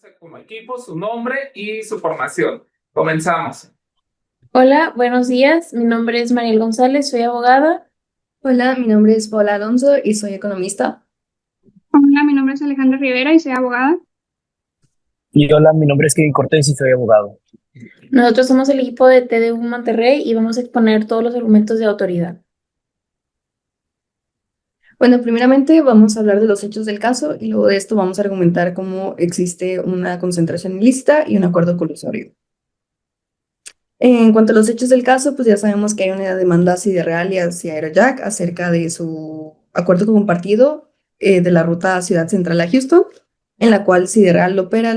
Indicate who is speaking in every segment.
Speaker 1: hacer como equipo, su nombre y su formación. Comenzamos.
Speaker 2: Hola, buenos días. Mi nombre es Mariel González, soy abogada.
Speaker 3: Hola, mi nombre es Paula Alonso y soy economista.
Speaker 4: Hola, mi nombre es Alejandra Rivera y soy abogada.
Speaker 5: Y hola, mi nombre es Kevin Cortés y soy abogado.
Speaker 2: Nosotros somos el equipo de TDU Monterrey y vamos a exponer todos los argumentos de autoridad.
Speaker 3: Bueno, primeramente vamos a hablar de los hechos del caso y luego de esto vamos a argumentar cómo existe una concentración ilícita y un acuerdo colusorio. En cuanto a los hechos del caso, pues ya sabemos que hay una demanda hacia Real y hacia Aerojack acerca de su acuerdo compartido de la ruta Ciudad Central a Houston, en la cual Sideral opera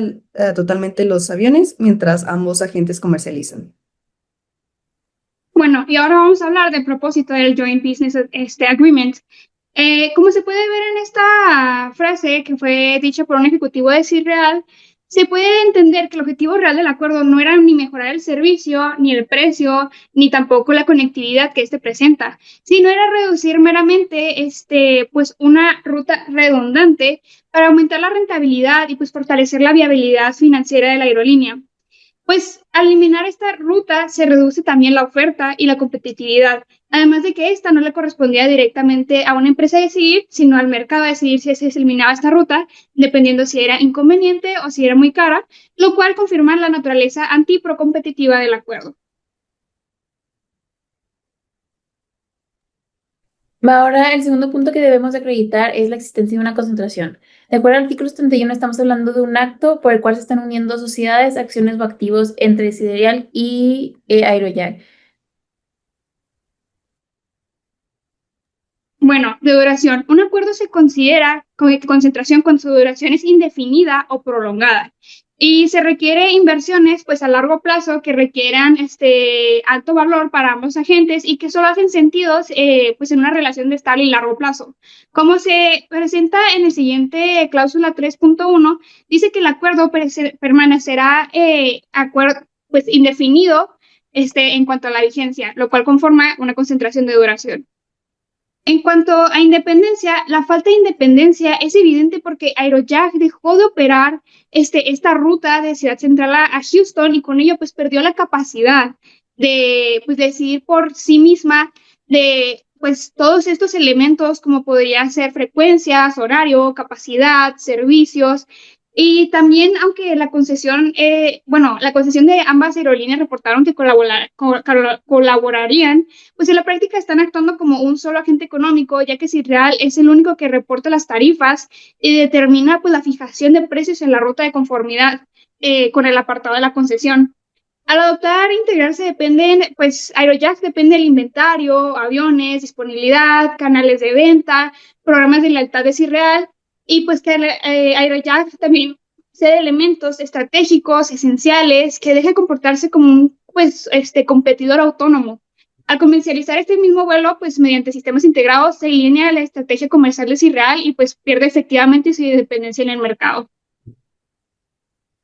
Speaker 3: totalmente los aviones mientras ambos agentes comercializan.
Speaker 4: Bueno, y ahora vamos a hablar del propósito del Joint Business Agreement. Como se puede ver en esta frase que fue dicha por un ejecutivo de CIRREAL, se puede entender que el objetivo real del acuerdo no era ni mejorar el servicio, ni el precio, ni tampoco la conectividad que este presenta, sino era reducir meramente pues una ruta redundante para aumentar la rentabilidad y pues fortalecer la viabilidad financiera de la aerolínea. Pues al eliminar esta ruta se reduce también la oferta y la competitividad, además de que esta no le correspondía directamente a una empresa decidir, sino al mercado decidir si se eliminaba esta ruta, dependiendo si era inconveniente o si era muy cara, lo cual confirma la naturaleza antiprocompetitiva del acuerdo.
Speaker 2: Ahora, el segundo punto que debemos de acreditar es la existencia de una concentración. De acuerdo al artículo 71, estamos hablando de un acto por el cual se están uniendo sociedades, acciones o activos entre Sideral y Aerojack.
Speaker 4: Bueno, de duración. Un acuerdo se considera concentración cuando su duración es indefinida o prolongada. Y se requiere inversiones pues a largo plazo que requieran alto valor para ambos agentes y que solo hacen sentido pues en una relación de estable y largo plazo. Como se presenta en el siguiente cláusula 3.1, dice que el acuerdo permanecerá pues indefinido en cuanto a la vigencia, lo cual conforma una concentración de duración. En cuanto a independencia, la falta de independencia es evidente porque Aerojack dejó de operar esta ruta de Ciudad Central a Houston y con ello pues perdió la capacidad de pues, decidir por sí misma de pues todos estos elementos como podrían ser frecuencias, horario, capacidad, servicios. Y también, aunque la concesión, la concesión de ambas aerolíneas reportaron que colaborarían, pues en la práctica están actuando como un solo agente económico, ya que Citral es el único que reporta las tarifas y determina pues la fijación de precios en la ruta de conformidad con el apartado de la concesión. Al adoptar e integrarse dependen, pues Aerojack depende del inventario, aviones, disponibilidad, canales de venta, programas de lealtad de Citral y pues que Aerojack también cede elementos estratégicos, esenciales, que deje comportarse como un pues, competidor autónomo. Al comercializar este mismo vuelo, pues mediante sistemas integrados, se alinea la estrategia comercial de Citral y pues pierde efectivamente su independencia en el mercado.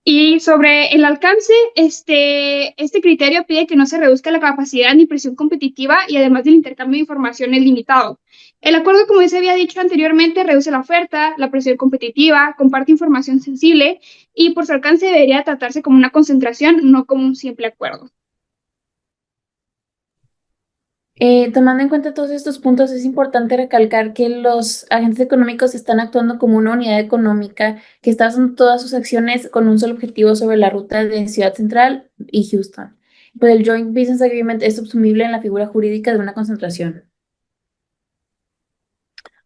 Speaker 4: Y sobre el alcance, este criterio pide que no se reduzca la capacidad ni presión competitiva y además del intercambio de información es limitado. El acuerdo, como ya se había dicho anteriormente, reduce la oferta, la presión competitiva, comparte información sensible y por su alcance debería tratarse como una concentración, no como un simple acuerdo.
Speaker 2: Tomando en cuenta todos estos puntos, es importante recalcar que los agentes económicos están actuando como una unidad económica que está haciendo todas sus acciones con un solo objetivo sobre la ruta de Ciudad Central y Houston. Pues el Joint Business Agreement es subsumible en la figura jurídica de una concentración.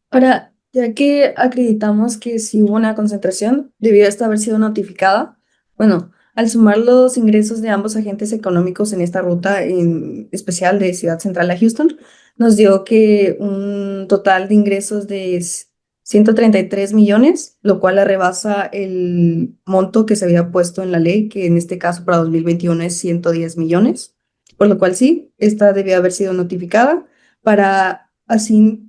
Speaker 3: Ahora, ya que acreditamos que si hubo una concentración, debió esta haber sido notificada. Bueno, al sumar los ingresos de ambos agentes económicos en esta ruta, en especial de Ciudad Central a Houston, nos dio que un total de ingresos de 133 millones, lo cual la rebasa el monto que se había puesto en la ley, que en este caso para 2021 es 110 millones, por lo cual sí, esta debió haber sido notificada para así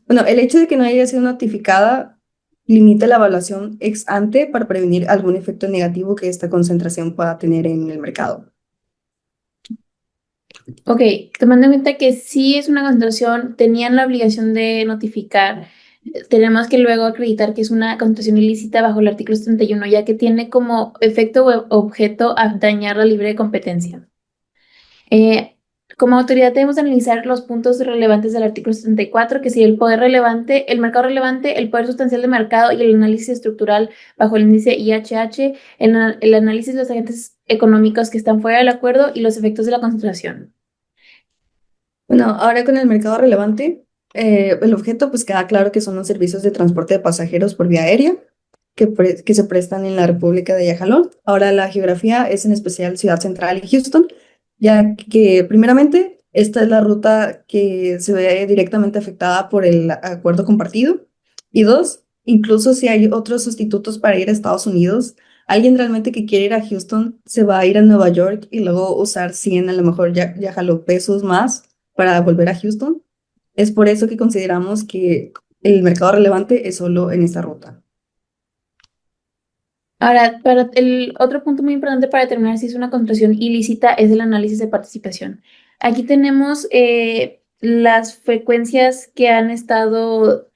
Speaker 3: bueno, el hecho de que no haya sido notificada limita la evaluación ex ante para prevenir algún efecto negativo que esta concentración pueda tener en el mercado.
Speaker 2: Ok, tomando en cuenta que sí es una concentración, tenían la obligación de notificar tenemos que luego acreditar que es una concentración ilícita bajo el artículo 71, ya que tiene como efecto o objeto a dañar la libre competencia. Como autoridad debemos analizar los puntos relevantes del artículo 74, que sería el poder relevante, el mercado relevante, el poder sustancial de mercado y el análisis estructural bajo el índice IHH, el análisis de los agentes económicos que están fuera del acuerdo y los efectos de la concentración.
Speaker 3: Bueno, ahora con el mercado relevante, el objeto pues queda claro que son los servicios de transporte de pasajeros por vía aérea que se prestan en la República de Yajalón. Ahora la geografía es en especial Ciudad Central y Houston, ya que primeramente esta es la ruta que se ve directamente afectada por el acuerdo compartido. Y dos, incluso si hay otros sustitutos para ir a Estados Unidos, alguien realmente que quiere ir a Houston se va a ir a Nueva York y luego usar 100, a lo mejor ya jaló pesos más para volver a Houston. Es por eso que consideramos que el mercado relevante es solo en esta ruta.
Speaker 2: Ahora, para el otro punto muy importante para determinar si es una concentración ilícita es el análisis de participación. Aquí tenemos las frecuencias que se han estado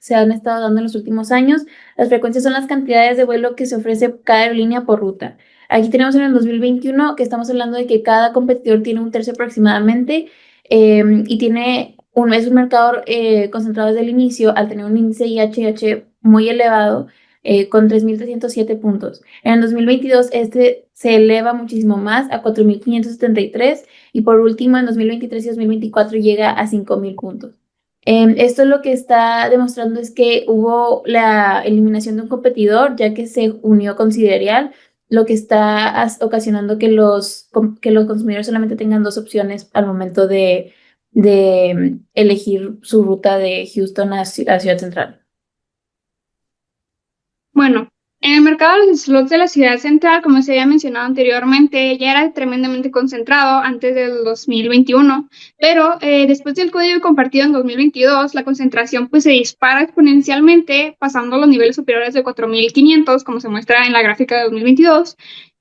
Speaker 2: dando en los últimos años. Las frecuencias son las cantidades de vuelo que se ofrece cada aerolínea por ruta. Aquí tenemos en el 2021 que estamos hablando de que cada competidor tiene un tercio aproximadamente y es un mercado concentrado desde el inicio al tener un índice IHH muy elevado con 3.307 puntos. En el 2022 este se eleva muchísimo más a 4.573 y por último en 2023 y 2024 llega a 5.000 puntos. Esto lo que está demostrando es que hubo la eliminación de un competidor ya que se unió con Sidereal, lo que está ocasionando que los consumidores solamente tengan dos opciones al momento de elegir su ruta de Houston a Ciudad Central.
Speaker 4: Bueno, en el mercado de los slots de la ciudad central, como se había mencionado anteriormente, ya era tremendamente concentrado antes del 2021, pero después del código compartido en 2022, la concentración pues se dispara exponencialmente, pasando a los niveles superiores de 4.500, como se muestra en la gráfica de 2022,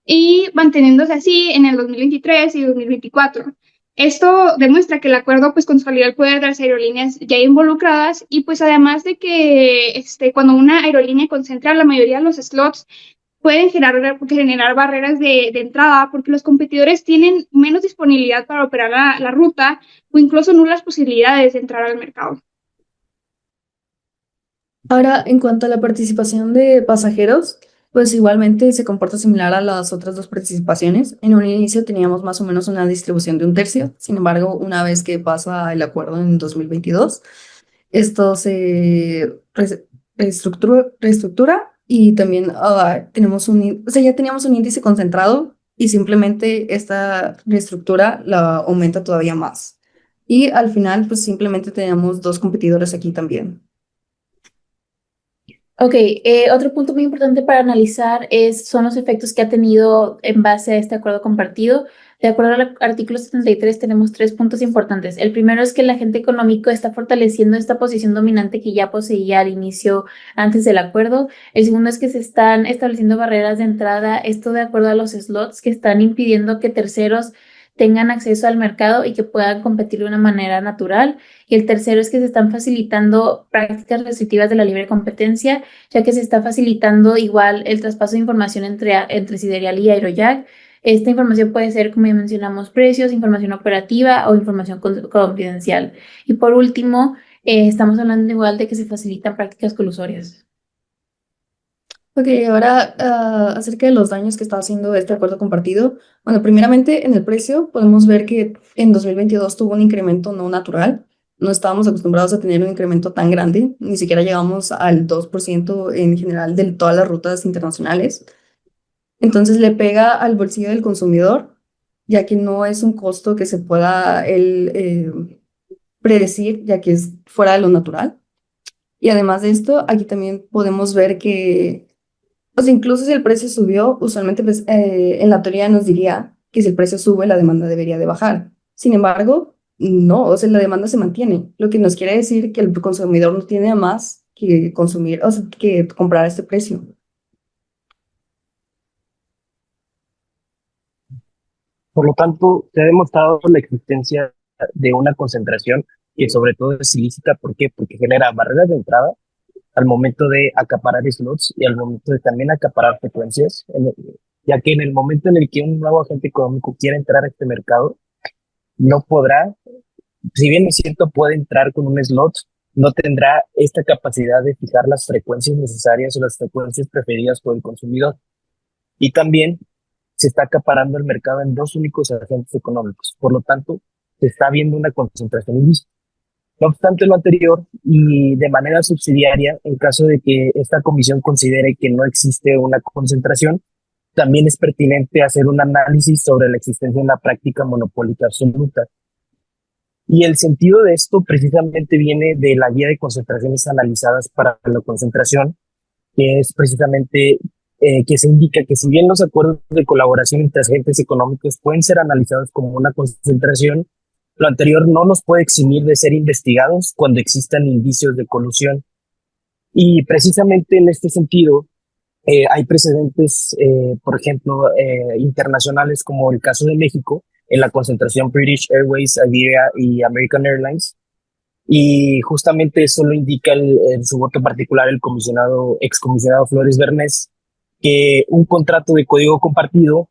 Speaker 4: y manteniéndose así en el 2023 y 2024. Esto demuestra que el acuerdo pues consolida el poder de las aerolíneas ya involucradas y pues además de que cuando una aerolínea concentra la mayoría de los slots pueden generar barreras de entrada porque los competidores tienen menos disponibilidad para operar la ruta o incluso nulas posibilidades de entrar al mercado.
Speaker 3: Ahora, en cuanto a la participación de pasajeros, pues igualmente se comporta similar a las otras dos participaciones. En un inicio teníamos más o menos una distribución de un tercio, sin embargo, una vez que pasa el acuerdo en 2022, esto se reestructura y también ya teníamos un índice concentrado y simplemente esta reestructura la aumenta todavía más. Y al final, pues simplemente tenemos dos competidores aquí también.
Speaker 2: Ok, otro punto muy importante para analizar son los efectos que ha tenido en base a este acuerdo compartido. De acuerdo al artículo 73 tenemos 3 puntos importantes. El primero es que el agente económico está fortaleciendo esta posición dominante que ya poseía al inicio, antes del acuerdo. El segundo es que se están estableciendo barreras de entrada, esto de acuerdo a los slots que están impidiendo que terceros tengan acceso al mercado y que puedan competir de una manera natural. Y el tercero es que se están facilitando prácticas restrictivas de la libre competencia, ya que se está facilitando igual el traspaso de información entre Sidereal y Aerojack. Esta información puede ser, como ya mencionamos, precios, información operativa o información confidencial. Y por último, estamos hablando igual de que se facilitan prácticas colusorias.
Speaker 3: Ok, ahora acerca de los daños que está haciendo este acuerdo compartido. Bueno, primeramente en el precio podemos ver que en 2022 tuvo un incremento no natural. No estábamos acostumbrados a tener un incremento tan grande, ni siquiera llegamos al 2% en general de todas las rutas internacionales. Entonces le pega al bolsillo del consumidor, ya que no es un costo que se pueda predecir, ya que es fuera de lo natural. Y además de esto, aquí también podemos ver que o sea, incluso si el precio subió, usualmente pues, en la teoría nos diría que si el precio sube, la demanda debería de bajar. Sin embargo, no, o sea, la demanda se mantiene, lo que nos quiere decir que el consumidor no tiene más que consumir, o sea, que comprar a este precio.
Speaker 5: Por lo tanto, se ha demostrado la existencia de una concentración que sobre todo es ilícita. ¿Por qué? Porque genera barreras de entrada al momento de acaparar slots y al momento de también acaparar frecuencias, ya que en el momento en el que un nuevo agente económico quiera entrar a este mercado, no podrá, si bien es cierto, puede entrar con un slot, no tendrá esta capacidad de fijar las frecuencias necesarias o las frecuencias preferidas por el consumidor. Y también se está acaparando el mercado en dos únicos agentes económicos. Por lo tanto, se está viendo una concentración ilícita. No obstante lo anterior, y de manera subsidiaria, en caso de que esta comisión considere que no existe una concentración, también es pertinente hacer un análisis sobre la existencia de una práctica monopólica absoluta. Y el sentido de esto precisamente viene de la guía de concentraciones analizadas para la concentración, que es precisamente que se indica que si bien los acuerdos de colaboración entre agentes económicos pueden ser analizados como una concentración, lo anterior no nos puede eximir de ser investigados cuando existan indicios de colusión. Y precisamente en este sentido, hay precedentes, por ejemplo, internacionales como el caso de México, en la concentración British Airways, Iberia y American Airlines. Y justamente eso lo indica en su voto particular el excomisionado Flores Bernés, que un contrato de código compartido,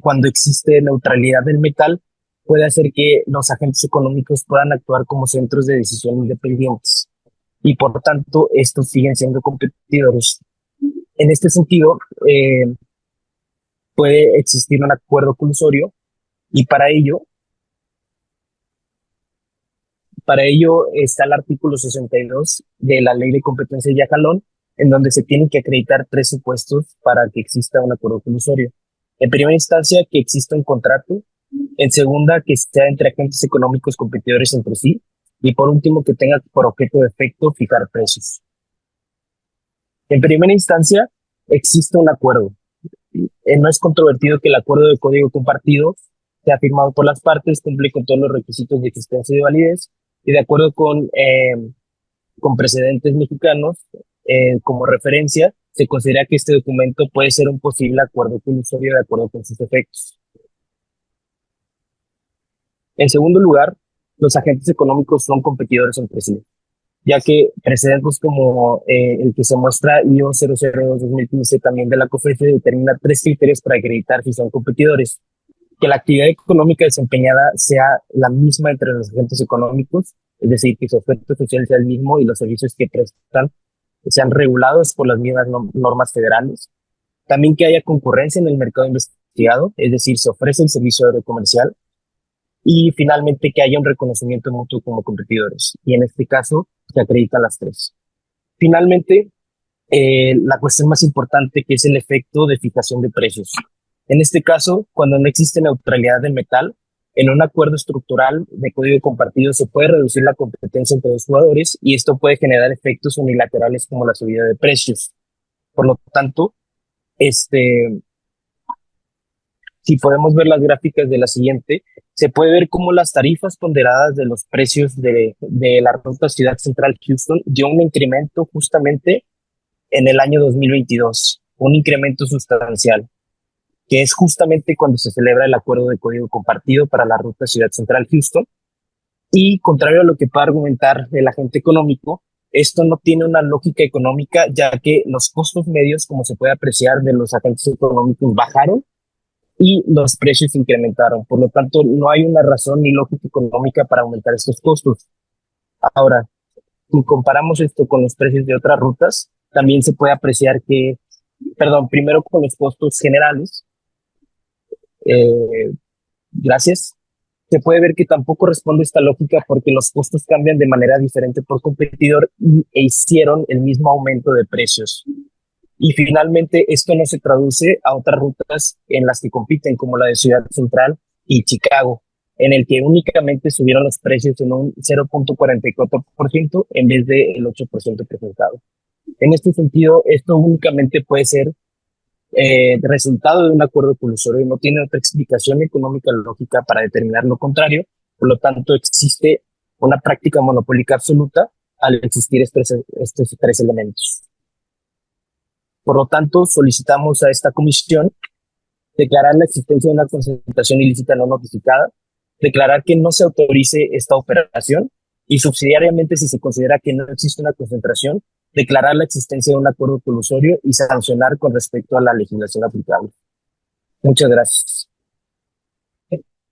Speaker 5: cuando existe neutralidad del metal, puede hacer que los agentes económicos puedan actuar como centros de decisión independientes. Y por lo tanto, estos siguen siendo competidores. En este sentido, puede existir un acuerdo colusorio y para ello está el artículo 62 de la Ley de Competencia de Jalón, en donde se tienen que acreditar tres supuestos para que exista un acuerdo colusorio. En primera instancia, que exista un contrato. En segunda, que sea entre agentes económicos competidores entre sí. Y por último, que tenga por objeto de efecto fijar precios. En primera instancia, existe un acuerdo. No es controvertido que el acuerdo de código compartido sea firmado por las partes, cumple con todos los requisitos de existencia y de validez, y de acuerdo con precedentes mexicanos, como referencia, se considera que este documento puede ser un posible acuerdo colusorio de acuerdo con sus efectos. En segundo lugar, los agentes económicos son competidores entre sí, ya que precedentes como el que se muestra IO 002-2015 también de la COFECE determina tres criterios para acreditar si son competidores: que la actividad económica desempeñada sea la misma entre los agentes económicos, es decir, que su objeto social sea el mismo y los servicios que prestan sean regulados por las mismas normas federales. También que haya concurrencia en el mercado investigado, es decir, se ofrece el servicio aéreo comercial. Y finalmente que haya un reconocimiento mutuo como competidores. Y en este caso se acreditan las tres. Finalmente, la cuestión más importante, que es el efecto de fijación de precios. En este caso, cuando no existe neutralidad del metal, en un acuerdo estructural de código compartido se puede reducir la competencia entre los jugadores y esto puede generar efectos unilaterales como la subida de precios. Por lo tanto, si podemos ver las gráficas de la siguiente, se puede ver cómo las tarifas ponderadas de los precios de la ruta Ciudad Central Houston dio un incremento justamente en el año 2022, un incremento sustancial, que es justamente cuando se celebra el acuerdo de código compartido para la ruta Ciudad Central Houston. Y contrario a lo que puede argumentar el agente económico, esto no tiene una lógica económica, ya que los costos medios, como se puede apreciar, de los agentes económicos bajaron y los precios se incrementaron. Por lo tanto, no hay una razón ni lógica económica para aumentar estos costos. Ahora, si comparamos esto con los precios de otras rutas, también se puede apreciar que, primero con los costos generales, gracias, se puede ver que tampoco responde esta lógica porque los costos cambian de manera diferente por competidor e hicieron el mismo aumento de precios. Y finalmente, esto no se traduce a otras rutas en las que compiten, como la de Ciudad Central y Chicago, en el que únicamente subieron los precios en un 0.44% en vez del 8% presentado. En este sentido, esto únicamente puede ser resultado de un acuerdo colusorio y no tiene otra explicación económica lógica para determinar lo contrario. Por lo tanto, existe una práctica monopólica absoluta al existir estos tres elementos. Por lo tanto, solicitamos a esta comisión declarar la existencia de una concentración ilícita no notificada, declarar que no se autorice esta operación y subsidiariamente, si se considera que no existe una concentración, declarar la existencia de un acuerdo colusorio y sancionar con respecto a la legislación aplicable. Muchas gracias.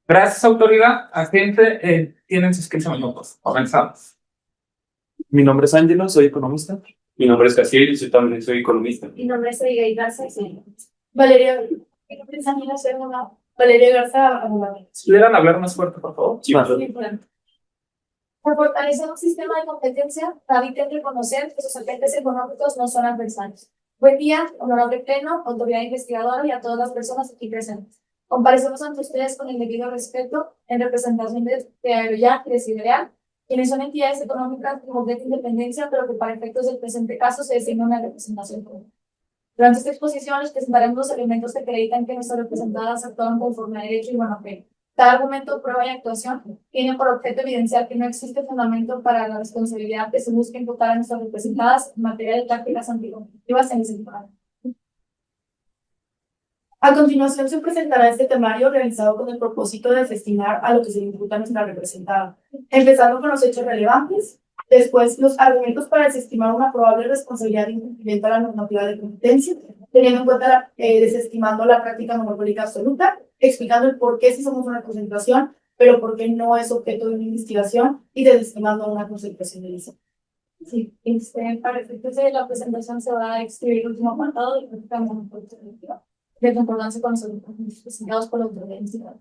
Speaker 1: Gracias, autoridad. Agente, tienen sus 15 minutos. Comenzamos.
Speaker 6: Mi nombre es Ángelo, soy economista. Mi nombre es Casiel y también soy economista.
Speaker 7: Mi nombre es Abigail Garza y soy Valeria. Mi nombre es Ángela, soy abogada. Valeria Garza, abogada.
Speaker 1: ¿Pudieran hablar más fuerte, por favor?
Speaker 6: Sí,
Speaker 7: Por fortalecer un sistema de competencia, David debe reconocer que sus agentes económicos no son adversarios. Buen día, honorable pleno, autoridad investigadora y a todas las personas aquí presentes. Comparecemos ante ustedes con el debido respeto en representación de Aeroyan y de Sidereal, quienes son entidades económicas con completa independencia, pero que para efectos del presente caso se designa una representación común. Durante esta exposición les presentaremos los elementos que acreditan que nuestras representadas actúan conforme a derecho y buena fe. Cada argumento, prueba y actuación tiene por objeto evidenciar que no existe fundamento para la responsabilidad que se busca imputar a nuestras representadas en materia de prácticas anticompetitivas en ese lugar. A continuación se presentará este temario realizado con el propósito de desestimar a lo que se le imputa a nuestra representada, empezando con los hechos relevantes, después los argumentos para desestimar una probable responsabilidad de incumplimiento a la normativa de competencia, teniendo en cuenta desestimando la práctica monopólica absoluta, explicando el por qué si somos una concentración, pero por qué no es objeto de una investigación, y desestimando una concentración de lista. Sí, para efectos de la presentación se va a escribir el último apartado de práctica monopólica de concordancia con los argumentos presentados por la autoridad investigadora.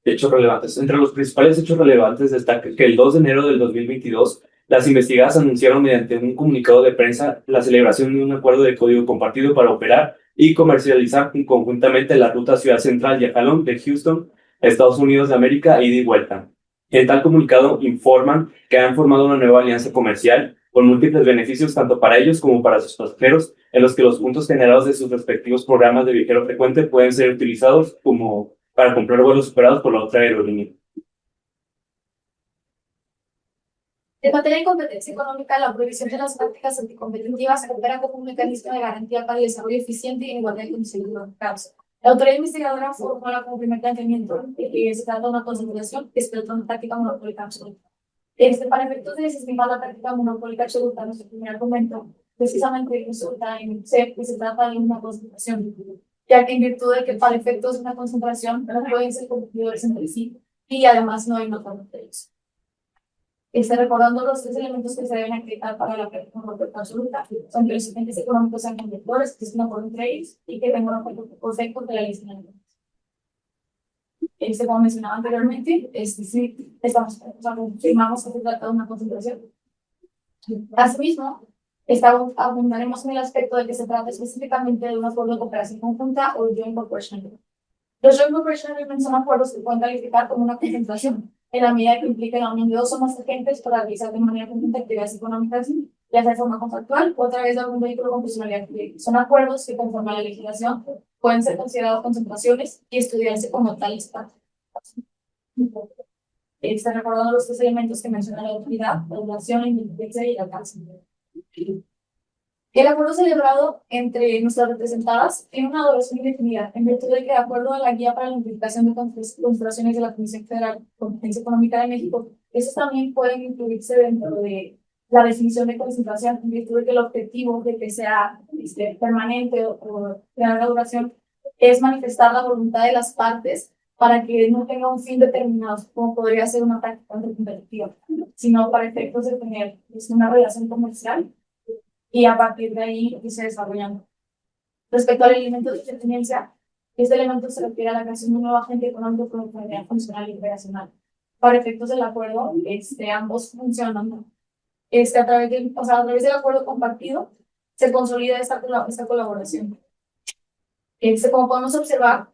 Speaker 6: Hechos relevantes. Entre los principales hechos relevantes destaca que el 2 de enero del 2022, las investigadas anunciaron mediante un comunicado de prensa la celebración de un acuerdo de código compartido para operar y comercializar conjuntamente la ruta Ciudad Central y Ajalón de Houston, Estados Unidos de América, ida y vuelta. En tal comunicado informan que han formado una nueva alianza comercial con múltiples beneficios tanto para ellos como para sus pasajeros, en los que los puntos generados de sus respectivos programas de viajero frecuente pueden ser utilizados como para comprar vuelos superados por la otra aerolínea.
Speaker 7: En materia de competencia económica, la prohibición de las prácticas anticompetitivas opera como un mecanismo de garantía para el desarrollo eficiente y en igualdad de condiciones de mercados. La autoridad investigadora formula como primer planteamiento que se trata de una concentración que es una práctica monopólica absoluta. Para efectos de desestimar la práctica monopólica absoluta, nuestro primer argumento precisamente resulta en ser que se trata de una concentración, ya que en virtud de que para efectos de una concentración no pueden ser competidores entre sí y además no hay nota entre ellos. Recordando los tres elementos que se deben acreditar para la práctica monopólica absoluta, son que los agentes económicos sean competidores, que es un acuerdo entre ellos y que tengan un efecto de la ley de como mencionaba anteriormente, sí, confirmamos que se trata de una concentración. Asimismo, abundaremos en el aspecto de que se trata específicamente de un acuerdo de cooperación conjunta o joint cooperation. Los joint cooperation agreements son acuerdos que pueden calificar como una concentración, en la medida que impliquen la unión de dos o más agentes para realizar de manera conjunta actividades económicas, ya sea de forma contractual o a través de algún vehículo con personalidad jurídica. Son acuerdos que, conforme a la legislación, pueden ser considerados concentraciones y estudiarse como tales. Recordando los tres elementos que menciona la autoridad: la duración, la independencia y el alcance. El acuerdo celebrado entre nuestras representadas tiene una duración indefinida, en virtud de que, de acuerdo a la guía para la identificación de concentraciones de la Comisión Federal de Competencia Económica de México, estos también pueden incluirse dentro de la definición de concentración, en virtud de que el objetivo de que sea permanente o de larga duración es manifestar la voluntad de las partes para que no tenga un fin determinado, como podría ser una práctica anticompetitiva, sino para efectos de tener una relación comercial y a partir de ahí irse desarrollando. Respecto al elemento de independencia, este elemento se refiere a la creación de un nuevo agente económico con autonomía funcional y operacional. Para efectos del acuerdo, ambos funcionan. A través del acuerdo compartido se consolida esta colaboración. Como podemos observar,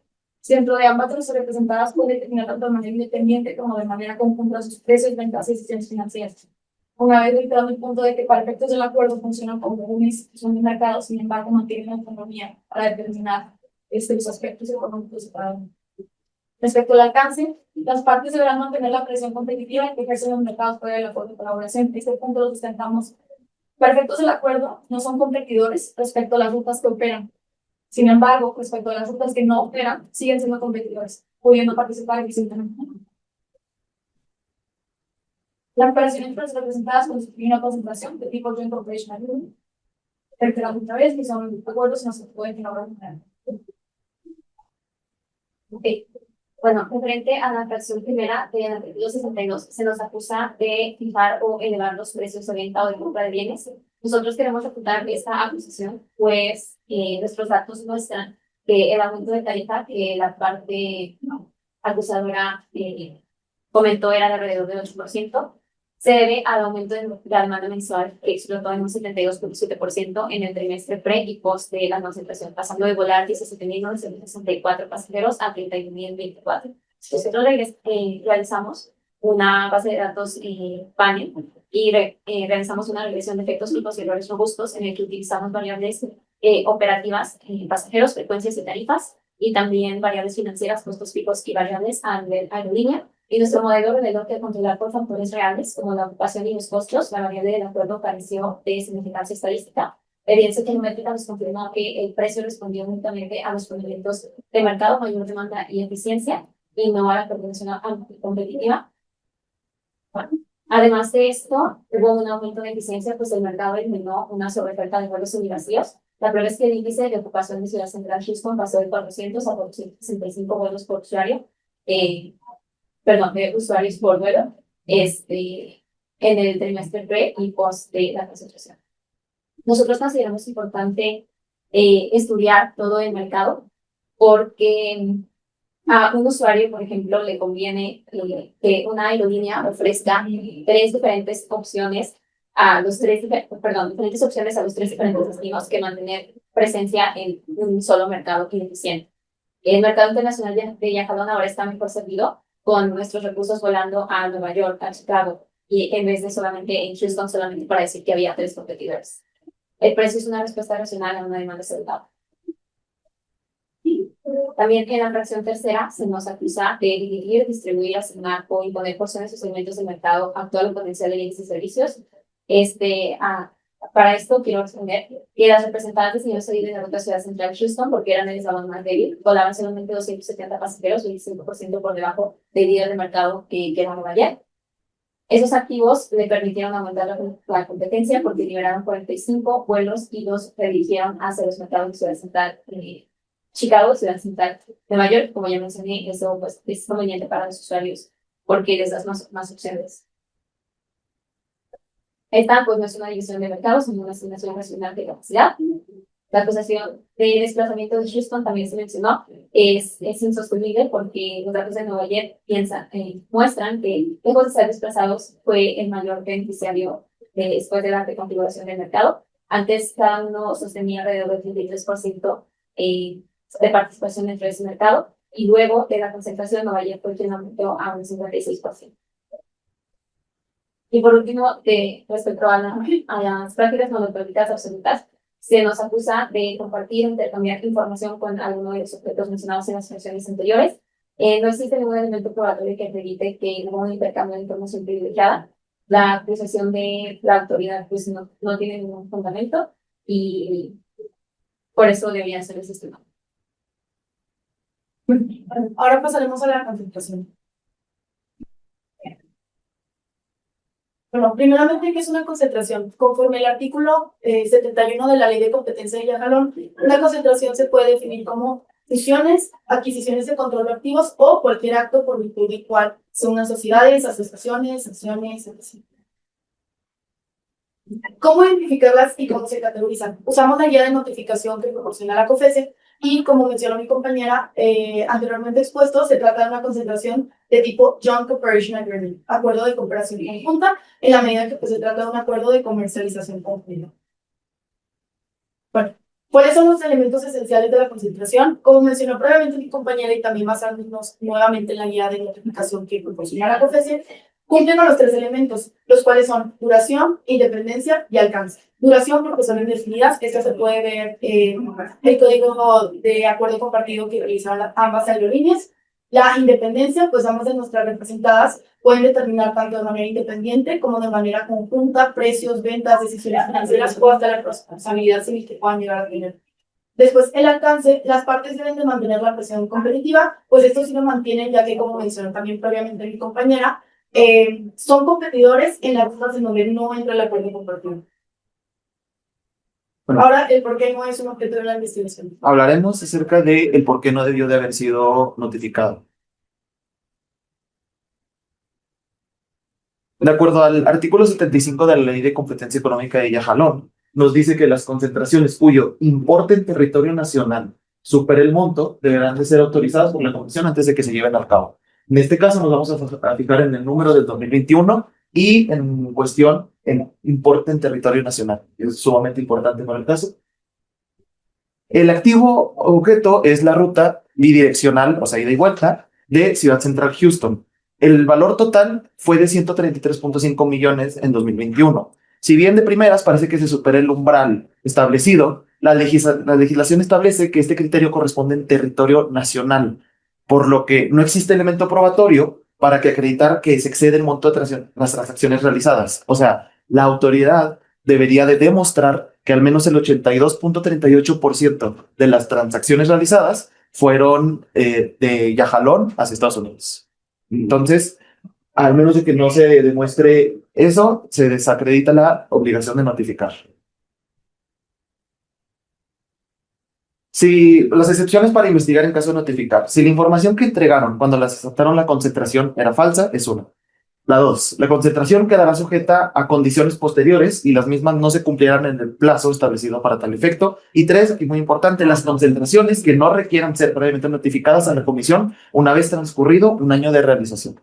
Speaker 7: dentro de ambas de representadas puede determinar tanto de manera independiente como de manera conjunta sus precios, ventas y decisiones financieras. Una vez reiterando el punto de que para efectos del acuerdo funcionan como una institución de mercado, sin embargo mantienen autonomía para determinar los aspectos económicos de cada uno. Respecto al alcance, las partes deberán mantener la presión competitiva que ejercen los mercados fuera del acuerdo de colaboración. Este punto lo sustentamos. Para efectos del acuerdo, no son competidores respecto a las rutas que operan. Sin embargo, respecto a las rutas que no operan, siguen siendo competidores, pudiendo participar eficientemente. La operación entre las representadas constituye una concentración de tipo Joint Corporation Agreement. Reiteramos otra vez que son acuerdos en los que se pueden elaborar.
Speaker 8: Ok. Bueno, referente a la fracción primera del artículo 62, se nos acusa de fijar o elevar los precios de venta o de compra de bienes. Nosotros queremos refutar esta acusación, pues nuestros datos muestran que el aumento de tarifa que la parte acusadora comentó era de alrededor del 8%, se debe al aumento de la demanda mensual que explotó en un 72.7% en el trimestre pre y post de la concentración, pasando de volar 17.964 pasajeros a 31.024. Nosotros realizamos una base de datos panel y realizamos una regresión de efectos fijos y errores robustos en el que utilizamos variables operativas, pasajeros, frecuencias y tarifas, y también variables financieras, costos fijos y variables a nivel aerolínea. Y nuestro modelo reveló que al controlar por factores reales, como la ocupación y los costos, la variable del acuerdo careció de significancia estadística. La evidencia telemétrica nos confirmó que el precio respondió únicamente a los fundamentos de mercado, mayor demanda y eficiencia, y no a la coordinación competitiva. Bueno, además de esto, hubo un aumento de eficiencia, pues el mercado eliminó una sobreoferta de vuelos semivacíos. La prueba es que el índice de ocupación de Ciudad Central Houston pasó de 400 a 465 vuelos por usuario, de usuarios por vuelo, en el trimestre pre y post de la concentración. Nosotros consideramos importante estudiar todo el mercado porque a un usuario, por ejemplo, le conviene que una aerolínea ofrezca diferentes opciones a los diferentes opciones a los tres diferentes destinos que mantener presencia en un solo mercado ineficiente. El mercado internacional de Yajadón ahora está mejor servido con nuestros recursos volando a Nueva York, a Chicago, y en vez de solamente en Houston, solamente para decir que había 3 competidores. El precio es una respuesta racional a una demanda saludable. También en la fracción tercera se nos acusa de dividir, distribuir, asignar o imponer porciones o segmentos del mercado actual o potencial de bienes y servicios. Para esto quiero responder que las representantes señor salir de la ruta Ciudad Central Houston, porque eran el eslabón más débil, volaban solamente 270 pasajeros, 25% por debajo del líder de mercado que era Nueva York. Esos activos le permitieron aumentar la competencia porque liberaron 45 vuelos y los redirigieron hacia los mercados de Ciudad Central Chicago, Ciudad Central Nueva York. Como ya mencioné, eso pues, es conveniente para los usuarios porque les das más opciones. Esta pues no es una división de mercados, sino una asignación racional de capacidad. La acusación de desplazamiento de Houston también se mencionó, es insostenible porque los datos de Nueva York muestran que lejos de ser desplazados fue el mayor beneficiario después de la reconfiguración del mercado. Antes cada uno sostenía alrededor del 33% de participación dentro de ese mercado y luego de la concentración Nueva York fue quien aumentó a un 56%. Y por último, respecto a las prácticas monopólicas absolutas, se nos acusa de compartir o intercambiar información con alguno de los objetos mencionados en las funciones anteriores. No existe ningún elemento probatorio que acredite que hubo un intercambio de información privilegiada. La acusación de la autoridad pues, no tiene ningún fundamento y por eso debería ser desestimado.
Speaker 7: Ahora pasaremos a la concentración. Bueno, primeramente, ¿qué es una concentración? Conforme el artículo 71 de la Ley de Competencia de Yajalón, una concentración se puede definir como fusiones, adquisiciones de control de activos o cualquier acto por virtud del cual se unan sociedades, asociaciones, acciones, etc. ¿Cómo identificarlas y cómo se categorizan? Usamos la guía de notificación que proporciona la COFECE y, como mencionó mi compañera anteriormente expuesto, se trata de una concentración de tipo Joint Cooperation Agreement, acuerdo de cooperación conjunta, en la medida que pues, se trata de un acuerdo de comercialización conjunta. Bueno, ¿cuáles son los elementos esenciales de la concentración? Como mencionó previamente mi compañera y también basándonos nuevamente en la guía de notificación que proporciona la COFECE, cumplen con los 3 elementos, los cuales son duración, independencia y alcance. Duración porque son indefinidas, esto se puede ver en el código de acuerdo compartido que realizan ambas aerolíneas. La independencia, pues ambas de nuestras representadas pueden determinar tanto de manera independiente como de manera conjunta precios, ventas, decisiones financieras o hasta la responsabilidad civil que puedan llegar a tener. Después, el alcance, las partes deben de mantener la presión competitiva, pues esto sí lo mantienen ya que, como mencionó también previamente mi compañera, son competidores en las rutas en donde no entra el acuerdo compartido.
Speaker 9: Bueno.
Speaker 7: Ahora, el por qué no es un objeto de la investigación.
Speaker 9: Hablaremos acerca de el por qué no debió de haber sido notificado. De acuerdo al artículo 75 de la Ley de Competencia Económica de Yajalón, nos dice que las concentraciones cuyo importe en territorio nacional supere el monto deberán de ser autorizadas por la Comisión antes de que se lleven a cabo. En este caso nos vamos a fijar en el número del 2021 y en cuestión en importe en territorio nacional. Es sumamente importante para el caso. El activo objeto es la ruta bidireccional, o sea, ida y vuelta, de Ciudad Central Houston. El valor total fue de 133.5 millones en 2021. Si bien de primeras parece que se supera el umbral establecido, la legislación establece que este criterio corresponde en territorio nacional, por lo que no existe elemento probatorio para que acreditar que se excede el monto de las transacciones realizadas. O sea, la autoridad debería de demostrar que al menos el 82.38% de las transacciones realizadas fueron de Yajalón hacia Estados Unidos. Entonces, al menos de que no se demuestre eso, se desacredita la obligación de notificar. Si las excepciones para investigar en caso de notificar, si la información que entregaron cuando las aceptaron la concentración era falsa, es una. La 2, la concentración quedará sujeta a condiciones posteriores y las mismas no se cumplirán en el plazo establecido para tal efecto. Y 3, y muy importante, las concentraciones que no requieran ser previamente notificadas a la comisión una vez transcurrido un año de realización.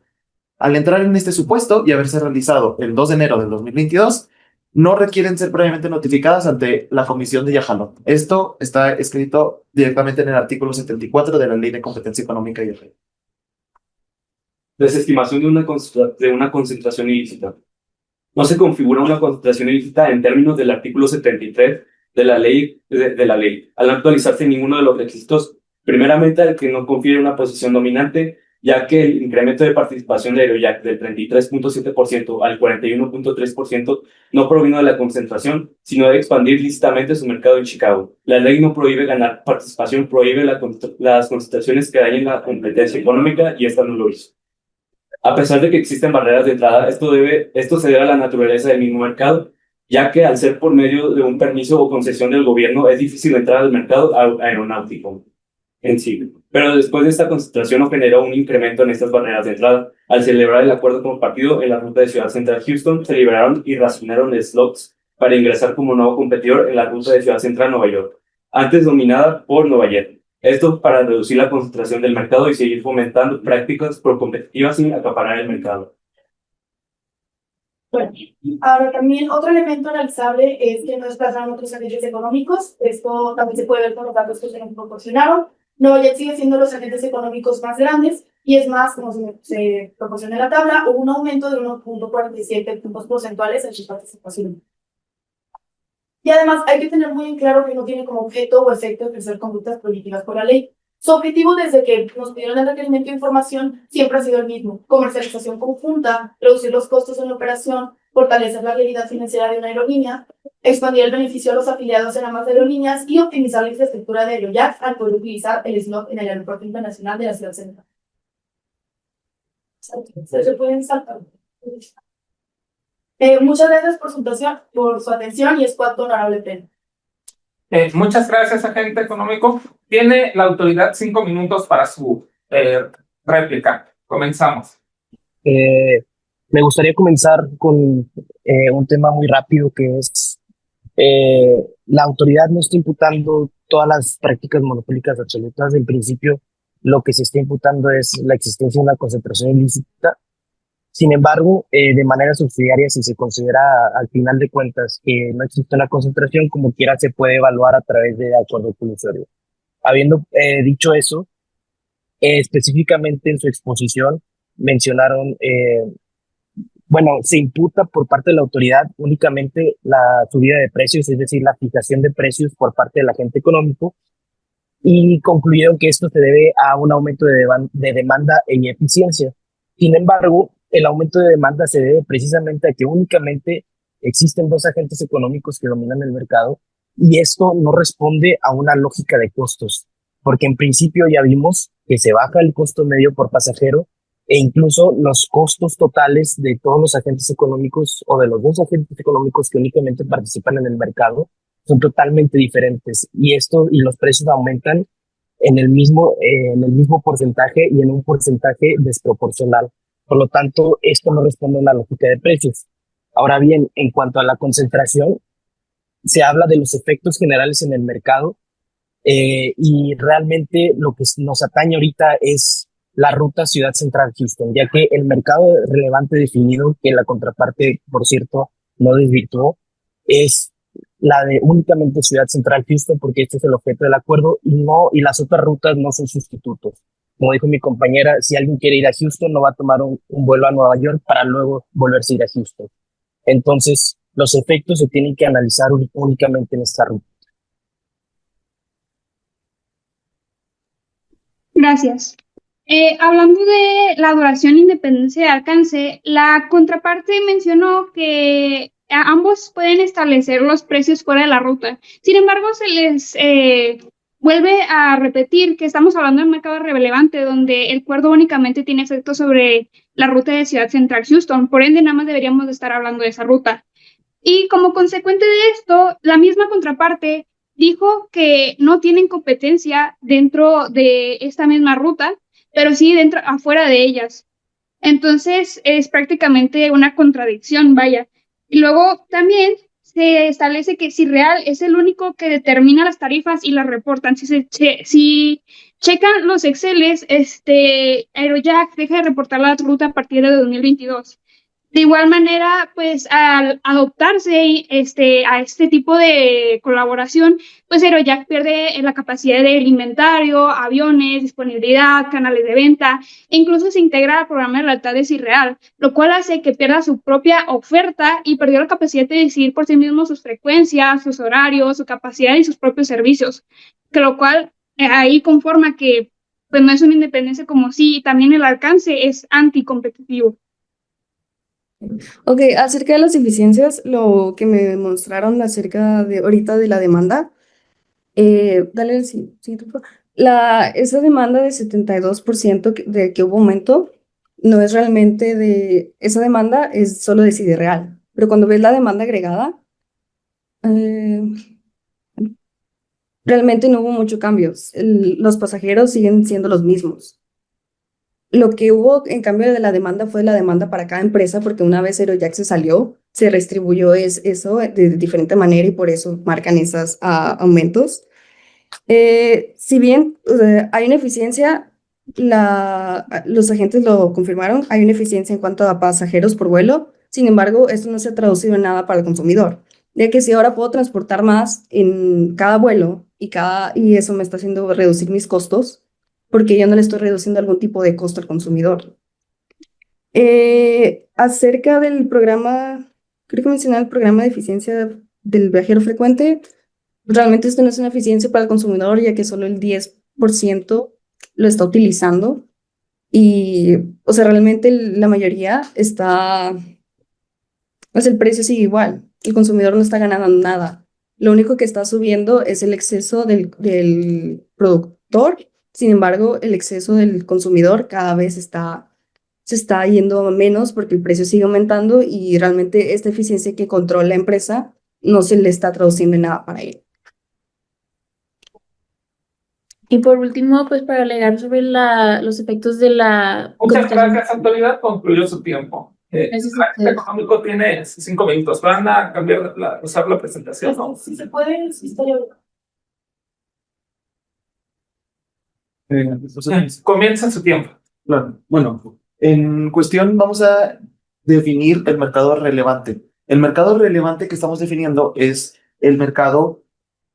Speaker 9: Al entrar en este supuesto y haberse realizado el 2 de enero del 2022, no requieren ser previamente notificadas ante la comisión de Yajalón. Esto está escrito directamente en el artículo 74 de la Ley de Competencia Económica y Yajalón.
Speaker 6: Desestimación de una concentración ilícita. No se configura una concentración ilícita en términos del artículo 73 de la ley, al no actualizarse ninguno de los requisitos, primeramente al que no confiere una posición dominante, ya que el incremento de participación de Aerojack del 33.7% al 41.3% no provino de la concentración, sino de expandir lícitamente su mercado en Chicago. La ley no prohíbe ganar participación, prohíbe las concentraciones que dañen la competencia económica y esta no lo hizo. A pesar de que existen barreras de entrada, esto se debe a la naturaleza del mismo mercado, ya que al ser por medio de un permiso o concesión del gobierno es difícil entrar al mercado aeronáutico en sí. Pero después de esta concentración no generó un incremento en estas barreras de entrada. Al celebrar el acuerdo compartido en la ruta de Ciudad Central Houston, se liberaron y racionaron slots para ingresar como nuevo competidor en la ruta de Ciudad Central Nueva York, antes dominada por Nueva York. Esto para reducir la concentración del mercado y seguir fomentando prácticas competitivas sin acaparar el mercado.
Speaker 7: Bueno, ahora también otro elemento analizable es que no desplazaron otros agentes económicos. Esto también se puede ver con los datos que se nos proporcionaron. Nueva York sigue siendo los agentes económicos más grandes y es más, como se proporciona en la tabla, hubo un aumento de 1.47 puntos porcentuales en su participación. Y además hay que tener muy en claro que no tiene como objeto o efecto ejercer conductas políticas por la ley. Su objetivo desde que nos pidieron el requerimiento de información siempre ha sido el mismo: comercialización conjunta, reducir los costos en la operación, fortalecer la realidad financiera de una aerolínea, expandir el beneficio a los afiliados en ambas aerolíneas y optimizar la infraestructura de Aerojack al poder utilizar el slot en el Aeropuerto Internacional de la Ciudad Central. Se pueden saltar. Muchas gracias por su atención y es cuanto, honorable pleno.
Speaker 1: Muchas gracias, agente económico. Tiene la autoridad 5 minutos para su réplica. Comenzamos.
Speaker 5: Me gustaría comenzar con un tema muy rápido que es la autoridad no está imputando todas las prácticas monopólicas absolutas. En principio, lo que se está imputando es la existencia de una concentración ilícita. Sin embargo, de manera subsidiaria, si se considera al final de cuentas que no existe una concentración, como quiera se puede evaluar a través de acuerdo colusorio. Habiendo dicho eso, específicamente en su exposición mencionaron, se imputa por parte de la autoridad únicamente la subida de precios, es decir, la fijación de precios por parte del agente económico, y concluyeron que esto se debe a un aumento de demanda e ineficiencia. Sin embargo, el aumento de demanda se debe precisamente a que únicamente existen dos agentes económicos que dominan el mercado y esto no responde a una lógica de costos, porque en principio ya vimos que se baja el costo medio por pasajero e incluso los costos totales de todos los agentes económicos o de los dos agentes económicos que únicamente participan en el mercado son totalmente diferentes y los precios aumentan en el mismo porcentaje y en un porcentaje desproporcional. Por lo tanto, esto no responde a una lógica de precios. Ahora bien, en cuanto a la concentración, se habla de los efectos generales en el mercado y realmente lo que nos atañe ahorita es la ruta Ciudad Central Houston, ya que el mercado relevante definido, que la contraparte, por cierto, no desvirtuó, es la de únicamente Ciudad Central Houston, porque este es el objeto del acuerdo y las otras rutas no son sustitutos. Como dijo mi compañera, si alguien quiere ir a Houston, no va a tomar un vuelo a Nueva York para luego volverse a ir a Houston. Entonces, los efectos se tienen que analizar únicamente en esta ruta.
Speaker 4: Gracias. Hablando de la duración e independencia de alcance, la contraparte mencionó que ambos pueden establecer los precios fuera de la ruta. Sin embargo, se les vuelve a repetir que estamos hablando de un mercado relevante donde el acuerdo únicamente tiene efecto sobre la ruta de Ciudad Central Houston. Por ende, nada más deberíamos de estar hablando de esa ruta. Y como consecuente de esto, la misma contraparte dijo que no tienen competencia dentro de esta misma ruta, pero sí afuera de ellas. Entonces es prácticamente una contradicción, vaya. Y luego también se establece que CIRREAL es el único que determina las tarifas y las reportan. Si checan los Exceles, Aerojack deja de reportar la ruta a partir de 2022. De igual manera, pues al adoptarse a este tipo de colaboración, pues Aerojack pierde la capacidad del inventario, aviones, disponibilidad, canales de venta, e incluso se integra al programa de lealtad de CIRREAL, lo cual hace que pierda su propia oferta y perdió la capacidad de decidir por sí mismo sus frecuencias, sus horarios, su capacidad y sus propios servicios, que lo cual ahí conforma que pues no es una independencia como sí, y también el alcance es anticompetitivo.
Speaker 3: Ok, acerca de las eficiencias, lo que me demostraron acerca de ahorita de la demanda, dale el siguiente, por favor. Esa demanda de 72% de que hubo aumento, no es realmente esa demanda es solo de CIRREAL, pero cuando ves la demanda agregada, eh, realmente no hubo muchos cambios. Los pasajeros siguen siendo los mismos. Lo que hubo en cambio de la demanda fue la demanda para cada empresa, porque una vez Aerojack se salió, se redistribuyó eso de diferente manera y por eso marcan esos aumentos. Si bien hay una eficiencia, los agentes lo confirmaron, hay una eficiencia en cuanto a pasajeros por vuelo, sin embargo, esto no se ha traducido en nada para el consumidor, ya que si ahora puedo transportar más en cada vuelo y eso me está haciendo reducir mis costos, porque yo no le estoy reduciendo algún tipo de costo al consumidor. Acerca del programa, creo que mencioné el programa de eficiencia del viajero frecuente, realmente esto no es una eficiencia para el consumidor, ya que solo el 10% lo está utilizando y, o sea, realmente la mayoría pues el precio sigue igual, el consumidor no está ganando nada. Lo único que está subiendo es el exceso del productor. Sin embargo, el exceso del consumidor cada vez se está yendo menos porque el precio sigue aumentando y realmente esta eficiencia que controla la empresa no se le está traduciendo en nada para él.
Speaker 2: Y por último, pues para alegar sobre los efectos de la
Speaker 1: Muchas
Speaker 2: concentración.
Speaker 1: gracias, autoridad. Concluyó su tiempo.
Speaker 2: Gracias
Speaker 1: El
Speaker 2: a
Speaker 1: agente
Speaker 2: ustedes.
Speaker 1: económico tiene 5 minutos. ¿Van a cambiar usar la presentación? ¿No?
Speaker 7: Si se puede, si estaría
Speaker 1: Comienza su tiempo.
Speaker 9: Claro. Bueno, en cuestión vamos a definir el mercado relevante. El mercado relevante que estamos definiendo es el mercado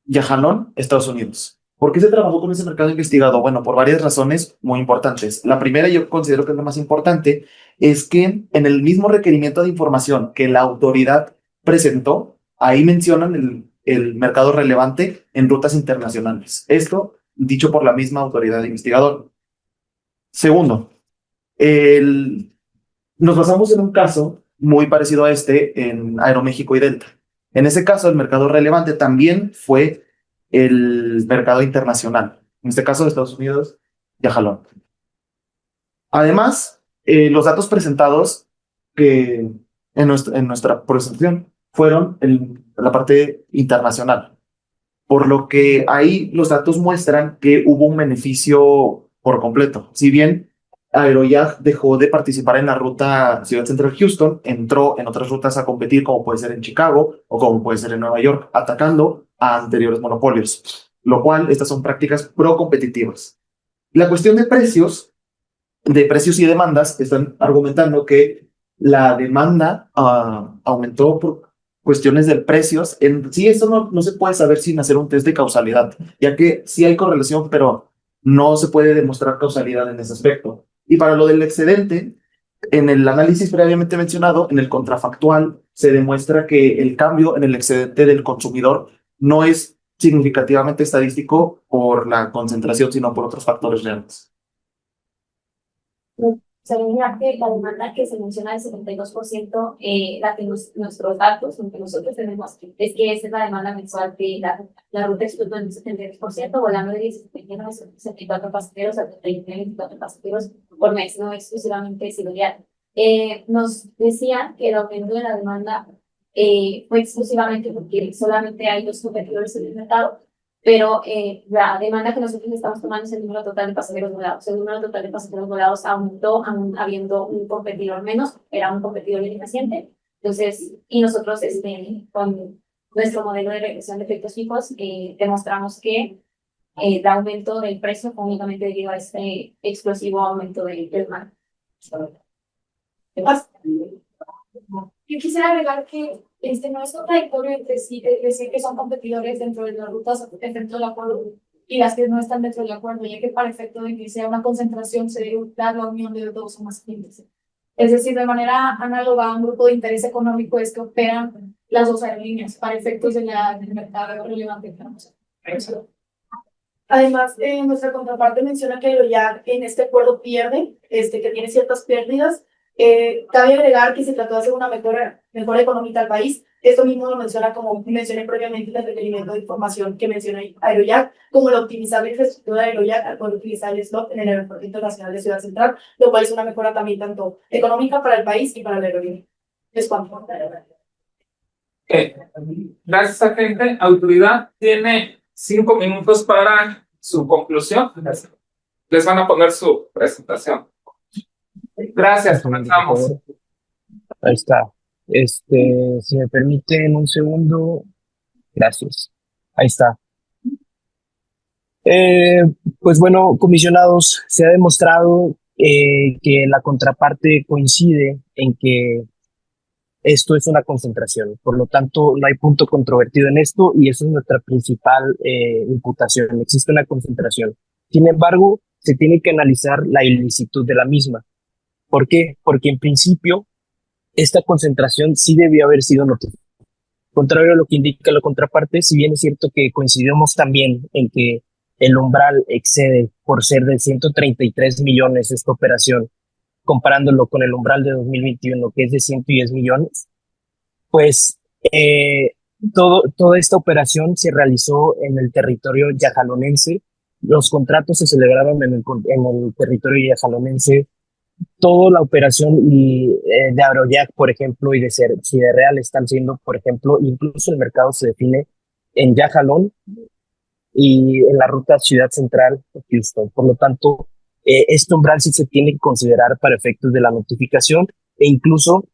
Speaker 9: Yajalón, Estados Unidos. ¿Por qué se trabajó con ese mercado investigado? Bueno, por varias razones muy importantes. La primera, yo considero que es la más importante, es que en el mismo requerimiento de información que la autoridad presentó, ahí mencionan el mercado relevante en rutas internacionales. Esto dicho por la misma autoridad investigadora. Segundo, nos basamos en un caso muy parecido a este en Aeroméxico y Delta. En ese caso, el mercado relevante también fue el mercado internacional. En este caso, de Estados Unidos, Yajalón. Además, Los datos presentados que en nuestra presentación fueron en la parte internacional, por lo que ahí los datos muestran que hubo un beneficio por completo. Si bien Aeroyak dejó de participar en la ruta Ciudad Central Houston, entró en otras rutas a competir, como puede ser en Chicago o como puede ser en Nueva York, atacando a anteriores monopolios, lo cual estas son prácticas pro-competitivas. La cuestión de precios y demandas, están argumentando que la demanda aumentó por cuestiones de precios. En sí, eso no se puede saber sin hacer un test de causalidad, ya que sí hay correlación, pero no se puede demostrar causalidad en ese aspecto. Y para lo del excedente, en el análisis previamente mencionado, en el contrafactual, se demuestra que el cambio en el excedente del consumidor no es significativamente estadístico por la concentración, sino por otros factores reales.
Speaker 8: Se veía que la demanda que se menciona del 72%, la que nuestros datos, lo que nosotros tenemos, es que esa es la demanda mensual de la ruta explotó en un 72%, volando de 74 pasajeros a 24 pasajeros por mes, no exclusivamente siberiano. Nos decían que el aumento de la demanda fue exclusivamente porque solamente hay 2 competidores en el mercado, pero la demanda que nosotros estamos tomando es el número total de pasajeros volados. El número total de pasajeros volados aumentó, aún habiendo un competidor menos, era un competidor ineficiente. Entonces, y nosotros con nuestro modelo de regresión de efectos fijos demostramos que el aumento del precio fue únicamente debido a este explosivo aumento del mar. ¿Qué pasa?
Speaker 7: Yo quisiera agregar que no es contradictorio decir que son competidores dentro de las rutas dentro del acuerdo y las que no están dentro del acuerdo, ya que para efecto de que sea una concentración se debe dar la unión de 2 o más clientes. Es decir, de manera análoga a un grupo de interés económico es que operan las 2 aerolíneas para efectos del mercado relevante que tenemos. Además, nuestra contraparte menciona que Aeroyak en este acuerdo pierde, que tiene ciertas pérdidas. Cabe agregar que se trató de hacer una mejora económica al país. Esto mismo lo menciona, como mencioné previamente, el requerimiento de información que menciona Aeroyak, como el optimizar la infraestructura de Aeroyak al poder utilizar el slot en el Aeropuerto Internacional de Ciudad Central, lo cual es una mejora también tanto económica para el país y para la aerolínea. Es cuanto.
Speaker 1: Gracias, agente. Autoridad tiene 5 minutos para su conclusión. Les van a poner su presentación. Gracias, comenzamos.
Speaker 5: Ahí está. Si me permiten un segundo. Gracias. Ahí está. Pues bueno, comisionados, se ha demostrado que la contraparte coincide en que esto es una concentración. Por lo tanto, no hay punto controvertido en esto y eso es nuestra principal imputación. Existe una concentración. Sin embargo, se tiene que analizar la ilicitud de la misma. ¿Por qué? Porque en principio esta concentración sí debió haber sido notificada. Contrario a lo que indica la contraparte, si bien es cierto que coincidimos también en que el umbral excede por ser de 133 millones esta operación, comparándolo con el umbral de 2021 que es de 110 millones, pues toda esta operación se realizó en el territorio yajalonense. Los contratos se celebraron en el territorio yajalonense. Toda la operación de Aeroyak, por ejemplo, y de Sidereal están siendo, por ejemplo, incluso el mercado se define en Yajalón y en la ruta Ciudad Central Houston. Por lo tanto, este umbral sí se tiene que considerar para efectos de la notificación e incluso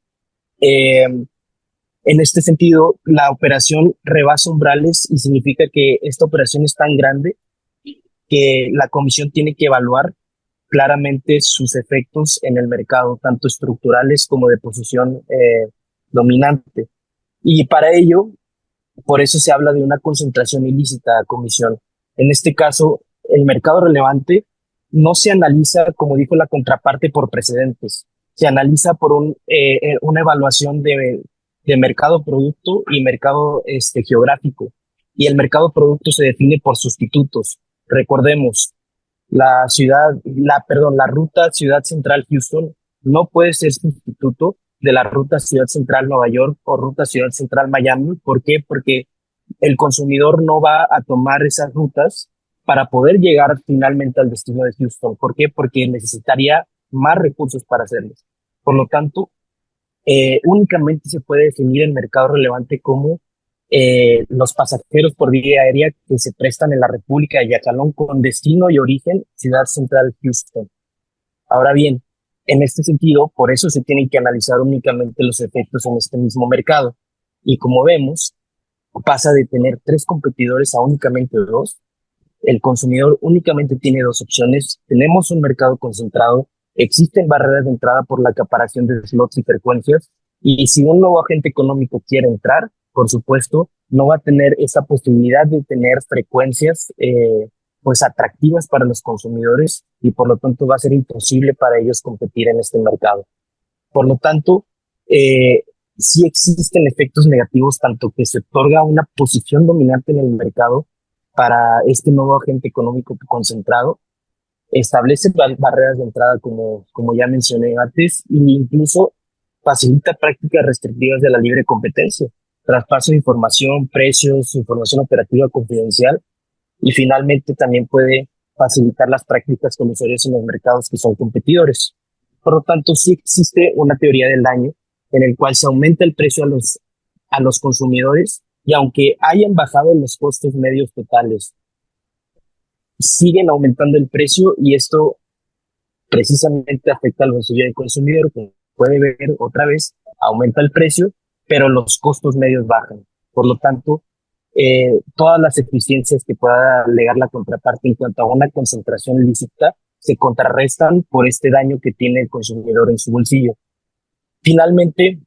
Speaker 5: en este sentido la operación rebasa umbrales y significa que esta operación es tan grande que la comisión tiene que evaluar claramente sus efectos en el mercado, tanto estructurales como de posición dominante. Y para ello, por eso se habla de una concentración ilícita a comisión. En este caso, el mercado relevante no se analiza, como dijo la contraparte, por precedentes. Se analiza por una evaluación de mercado producto y mercado geográfico. Y el mercado producto se define por sustitutos. Recordemos, la ruta Ciudad Central Houston no puede ser sustituto de la ruta Ciudad Central Nueva York o ruta Ciudad Central Miami. ¿Por qué? Porque el consumidor no va a tomar esas rutas para poder llegar finalmente al destino de Houston. ¿Por qué? Porque necesitaría más recursos para hacerlos. Por lo tanto, únicamente se puede definir el mercado relevante como los pasajeros por vía aérea que se prestan en la República de Yacalón con destino y origen Ciudad Central Houston. Ahora bien, en este sentido, por eso se tienen que analizar únicamente los efectos en este mismo mercado. Y como vemos, pasa de tener 3 competidores a únicamente 2. El consumidor únicamente tiene 2 opciones. Tenemos un mercado concentrado, existen barreras de entrada por la acaparación de slots y frecuencias, y si un nuevo agente económico quiere entrar, por supuesto, no va a tener esa posibilidad de tener frecuencias pues atractivas para los consumidores, y por lo tanto va a ser imposible para ellos competir en este mercado. Por lo tanto, sí existen efectos negativos, tanto que se otorga una posición dominante en el mercado para este nuevo agente económico concentrado, establece barreras de entrada, como ya mencioné antes, e incluso facilita prácticas restrictivas de la libre competencia, traspaso de información, precios, información operativa confidencial, y finalmente también puede facilitar las prácticas colusorias en los mercados que son competidores. Por lo tanto, sí existe una teoría del daño en el cual se aumenta el precio a los consumidores, y aunque hayan bajado los costos medios totales, siguen aumentando el precio, y esto precisamente afecta al bolsillo del consumidor, que puede ver otra vez, aumenta el precio, pero los costos medios bajan. Por lo tanto, todas las eficiencias que pueda alegar la contraparte en cuanto a una concentración lícita se contrarrestan por este daño que tiene el consumidor en su bolsillo. Finalmente,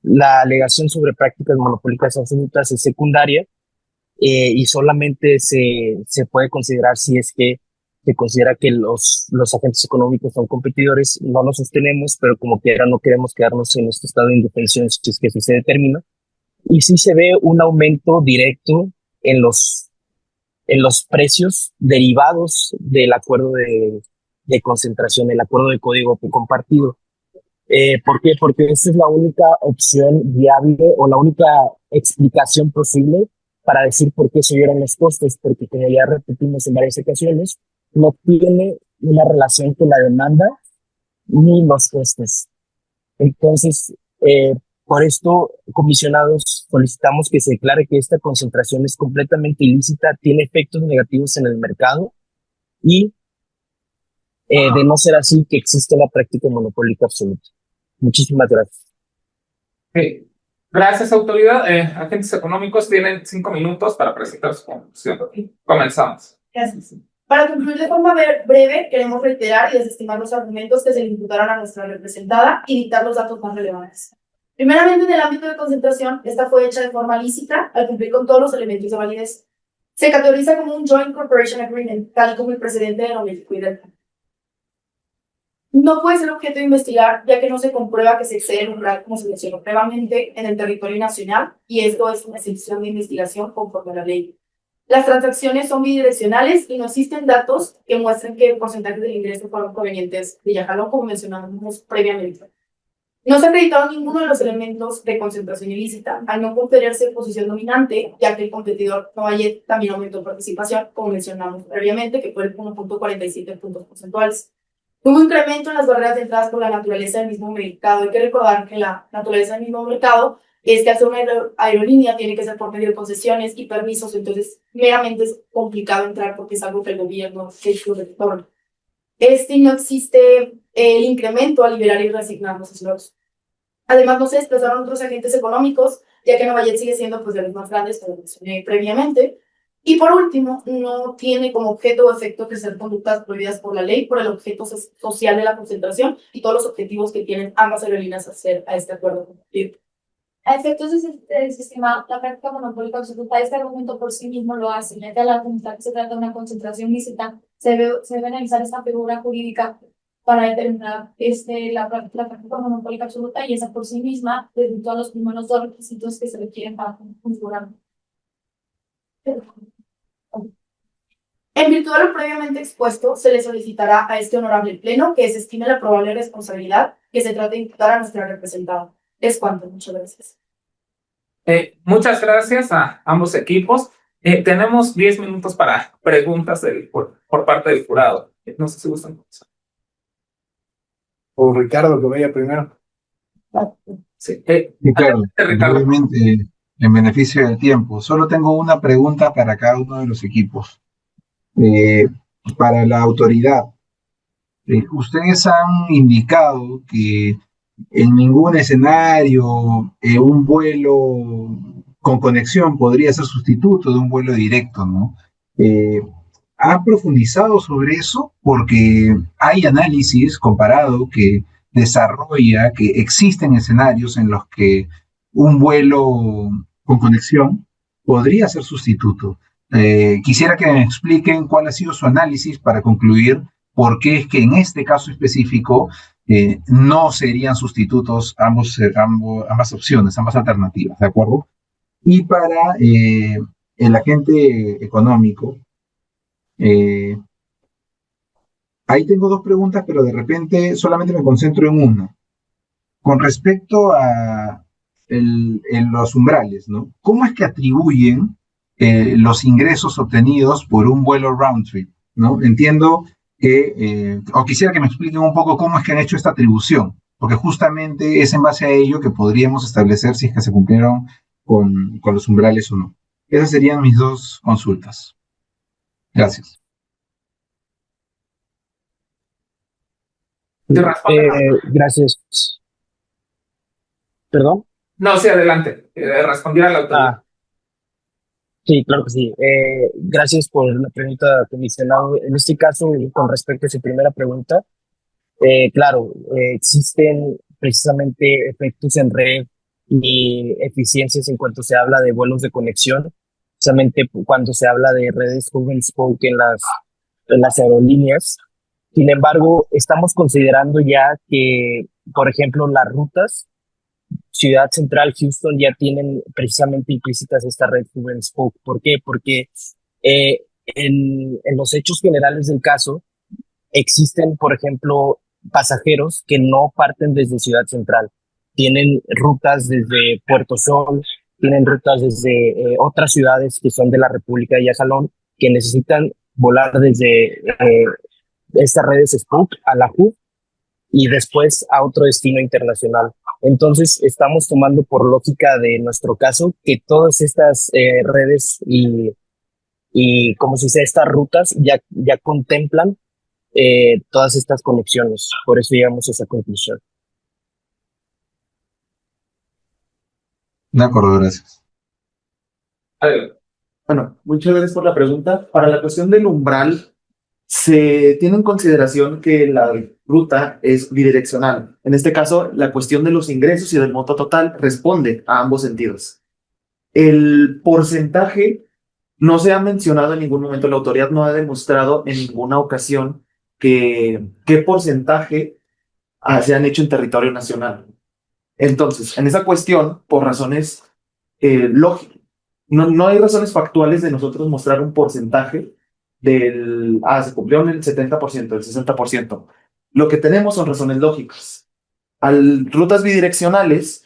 Speaker 5: la alegación sobre prácticas monopólicas absolutas es secundaria, y solamente se puede considerar si es que se considera que los agentes económicos son competidores. No lo sostenemos, pero como quiera no queremos quedarnos en este estado de indefensión si es que así se determina. Y sí se ve un aumento directo en los precios derivados del acuerdo de concentración, el acuerdo de código compartido. ¿Por qué? Porque esa es la única opción viable o la única explicación posible para decir por qué subieron los costos, porque como ya repetimos en varias ocasiones, no tiene una relación con la demanda ni los costos. Entonces, por esto, comisionados, solicitamos que se declare que esta concentración es completamente ilícita, tiene efectos negativos en el mercado, y de no ser así, que existe la práctica monopólica absoluta. Muchísimas gracias.
Speaker 1: Okay. Gracias, autoridad. Agentes económicos tienen 5 minutos para presentar su conclusión. Comenzamos.
Speaker 7: Gracias. Para concluir de forma breve, queremos reiterar y desestimar los argumentos que se le imputaron a nuestra representada y dictar los datos más relevantes. Primeramente, en el ámbito de concentración, esta fue hecha de forma lícita al cumplir con todos los elementos de validez. Se categoriza como un Joint Corporation Agreement, tal como el precedente de Novelco y Delta. No puede ser objeto de investigar, ya que no se comprueba que se excede el umbral, como se mencionó previamente, en el territorio nacional, y esto es una excepción de investigación conforme a la ley. Las transacciones son bidireccionales y no existen datos que muestren que el porcentaje del ingreso fueron provenientes de Yajalón, como mencionamos previamente. No se ha acreditado ninguno de los elementos de concentración ilícita, al no conferirse posición dominante, ya que el competidor Novallet también aumentó participación, como mencionamos previamente, que fue el 1.47 puntos porcentuales. Hubo un incremento en las barreras de entrada por la naturaleza del mismo mercado. Hay que recordar que la naturaleza del mismo mercado es que hacer una aerolínea tiene que ser por medio de concesiones y permisos, entonces meramente es complicado entrar porque es algo que el gobierno retorna. No existe el incremento a liberar y reasignar los slots. Además, no se desplazaron otros agentes económicos, ya que Novallet sigue siendo pues, de los más grandes, como mencioné previamente. Y por último, no tiene como objeto o efecto crecer conductas prohibidas por la ley por el objeto social de la concentración y todos los objetivos que tienen ambas aerolíneas hacer a este acuerdo compartido.
Speaker 8: A efectos del sistema, la práctica monopólica absoluta, este argumento por sí mismo lo hace. Ya que al argumentar que se trata de una concentración lícita, se debe analizar esta figura jurídica para determinar la práctica monopólica absoluta, y esa por sí misma desvirtúa los primeros 2 requisitos que se requieren para configurar.
Speaker 7: En virtud de lo previamente expuesto, se le solicitará a este honorable pleno que desestime la probable responsabilidad que se trate de imputar a nuestra representada. Es cuanto. Muchas gracias.
Speaker 1: Muchas gracias a ambos equipos. Tenemos 10 minutos para preguntas por parte del jurado. No sé si gustan.
Speaker 10: O Ricardo, que vaya primero.
Speaker 1: Sí.
Speaker 11: Sí, claro,
Speaker 1: Ricardo.
Speaker 11: brevemente, en beneficio del tiempo, solo tengo una pregunta para cada uno de los equipos. Eh, para la autoridad, ustedes han indicado que en ningún escenario un vuelo con conexión podría ser sustituto de un vuelo directo, ¿no? Eh, ¿Han profundizado sobre eso? Porque hay análisis comparado que desarrolla que existen escenarios en los que un vuelo con conexión podría ser sustituto. Quisiera que me expliquen cuál ha sido su análisis para concluir por qué es que en este caso específico no serían sustitutos ambas opciones, ambas alternativas, ¿de acuerdo? Y para el agente económico, eh, ahí tengo dos preguntas, pero de repente solamente me concentro en una. Con respecto a en los umbrales, ¿no? ¿Cómo es que atribuyen los ingresos obtenidos por un vuelo round trip, ¿no? Entiendo que, o quisiera que me expliquen un poco cómo es que han hecho esta atribución, porque justamente es en base a ello que podríamos establecer si es que se cumplieron con los umbrales o no. Esas serían mis dos consultas. Gracias.
Speaker 5: Gracias. ¿Perdón?
Speaker 1: No, sí, adelante. Responder a la autoridad.
Speaker 5: Sí, claro que sí. Gracias por la pregunta, comisionado. En este caso, con respecto a su primera pregunta, claro, existen precisamente efectos en red y eficiencias en cuanto se habla de vuelos de conexión, precisamente cuando se habla de redes hub and spoke en las aerolíneas. Sin embargo, estamos considerando ya que, por ejemplo, las rutas Ciudad Central, Houston ya tienen precisamente implícitas esta red hub and spoke. ¿Por qué? Porque en los hechos generales del caso existen, por ejemplo, pasajeros que no parten desde Ciudad Central. Tienen rutas desde Puerto Sol, tienen rutas desde otras ciudades que son de la República de Yajalón, que necesitan volar desde estas redes Spoke a la hub y después a otro destino internacional. Entonces, estamos tomando por lógica de nuestro caso que todas estas redes y, como se dice, estas rutas ya contemplan todas estas conexiones. Por eso llegamos a esa conclusión.
Speaker 11: De acuerdo, gracias.
Speaker 9: Bueno, muchas gracias por la pregunta. Para la cuestión del umbral, se tiene en consideración que la ruta es bidireccional. En este caso, la cuestión de los ingresos y del monto total responde a ambos sentidos. El porcentaje no se ha mencionado en ningún momento, la autoridad no ha demostrado en ninguna ocasión qué porcentaje se han hecho en territorio nacional. Entonces, en esa cuestión, por razones lógicas, no hay razones factuales de nosotros mostrar un porcentaje se cumplió en el 70%, el 60%. Lo que tenemos son razones lógicas. Al rutas bidireccionales,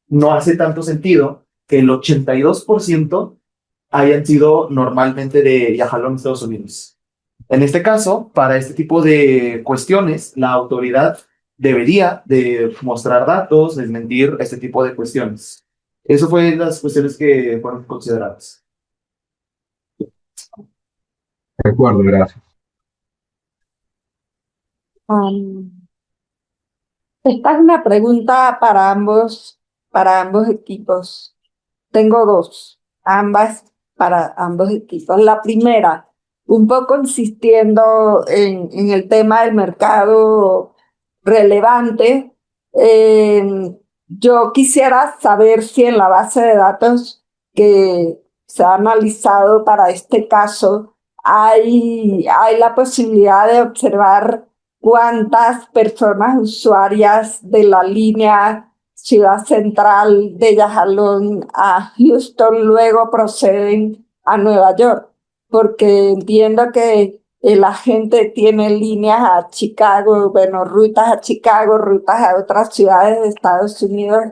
Speaker 9: no hace tanto sentido que el 82% hayan sido normalmente de Yajalón, Estados Unidos. En este caso, para este tipo de cuestiones, la autoridad debería de mostrar datos, desmentir este tipo de cuestiones. Eso fue las cuestiones que fueron consideradas.
Speaker 11: De acuerdo, gracias.
Speaker 12: Esta es una pregunta para ambos equipos. Tengo dos, ambas para ambos equipos. La primera, un poco insistiendo en el tema del mercado relevante, yo quisiera saber si en la base de datos que se ha analizado para este caso hay la posibilidad de observar cuántas personas usuarias de la línea Ciudad Central de Yajalón a Houston luego proceden a Nueva York, porque entiendo que la gente tiene líneas a Chicago, bueno, rutas a Chicago, rutas a otras ciudades de Estados Unidos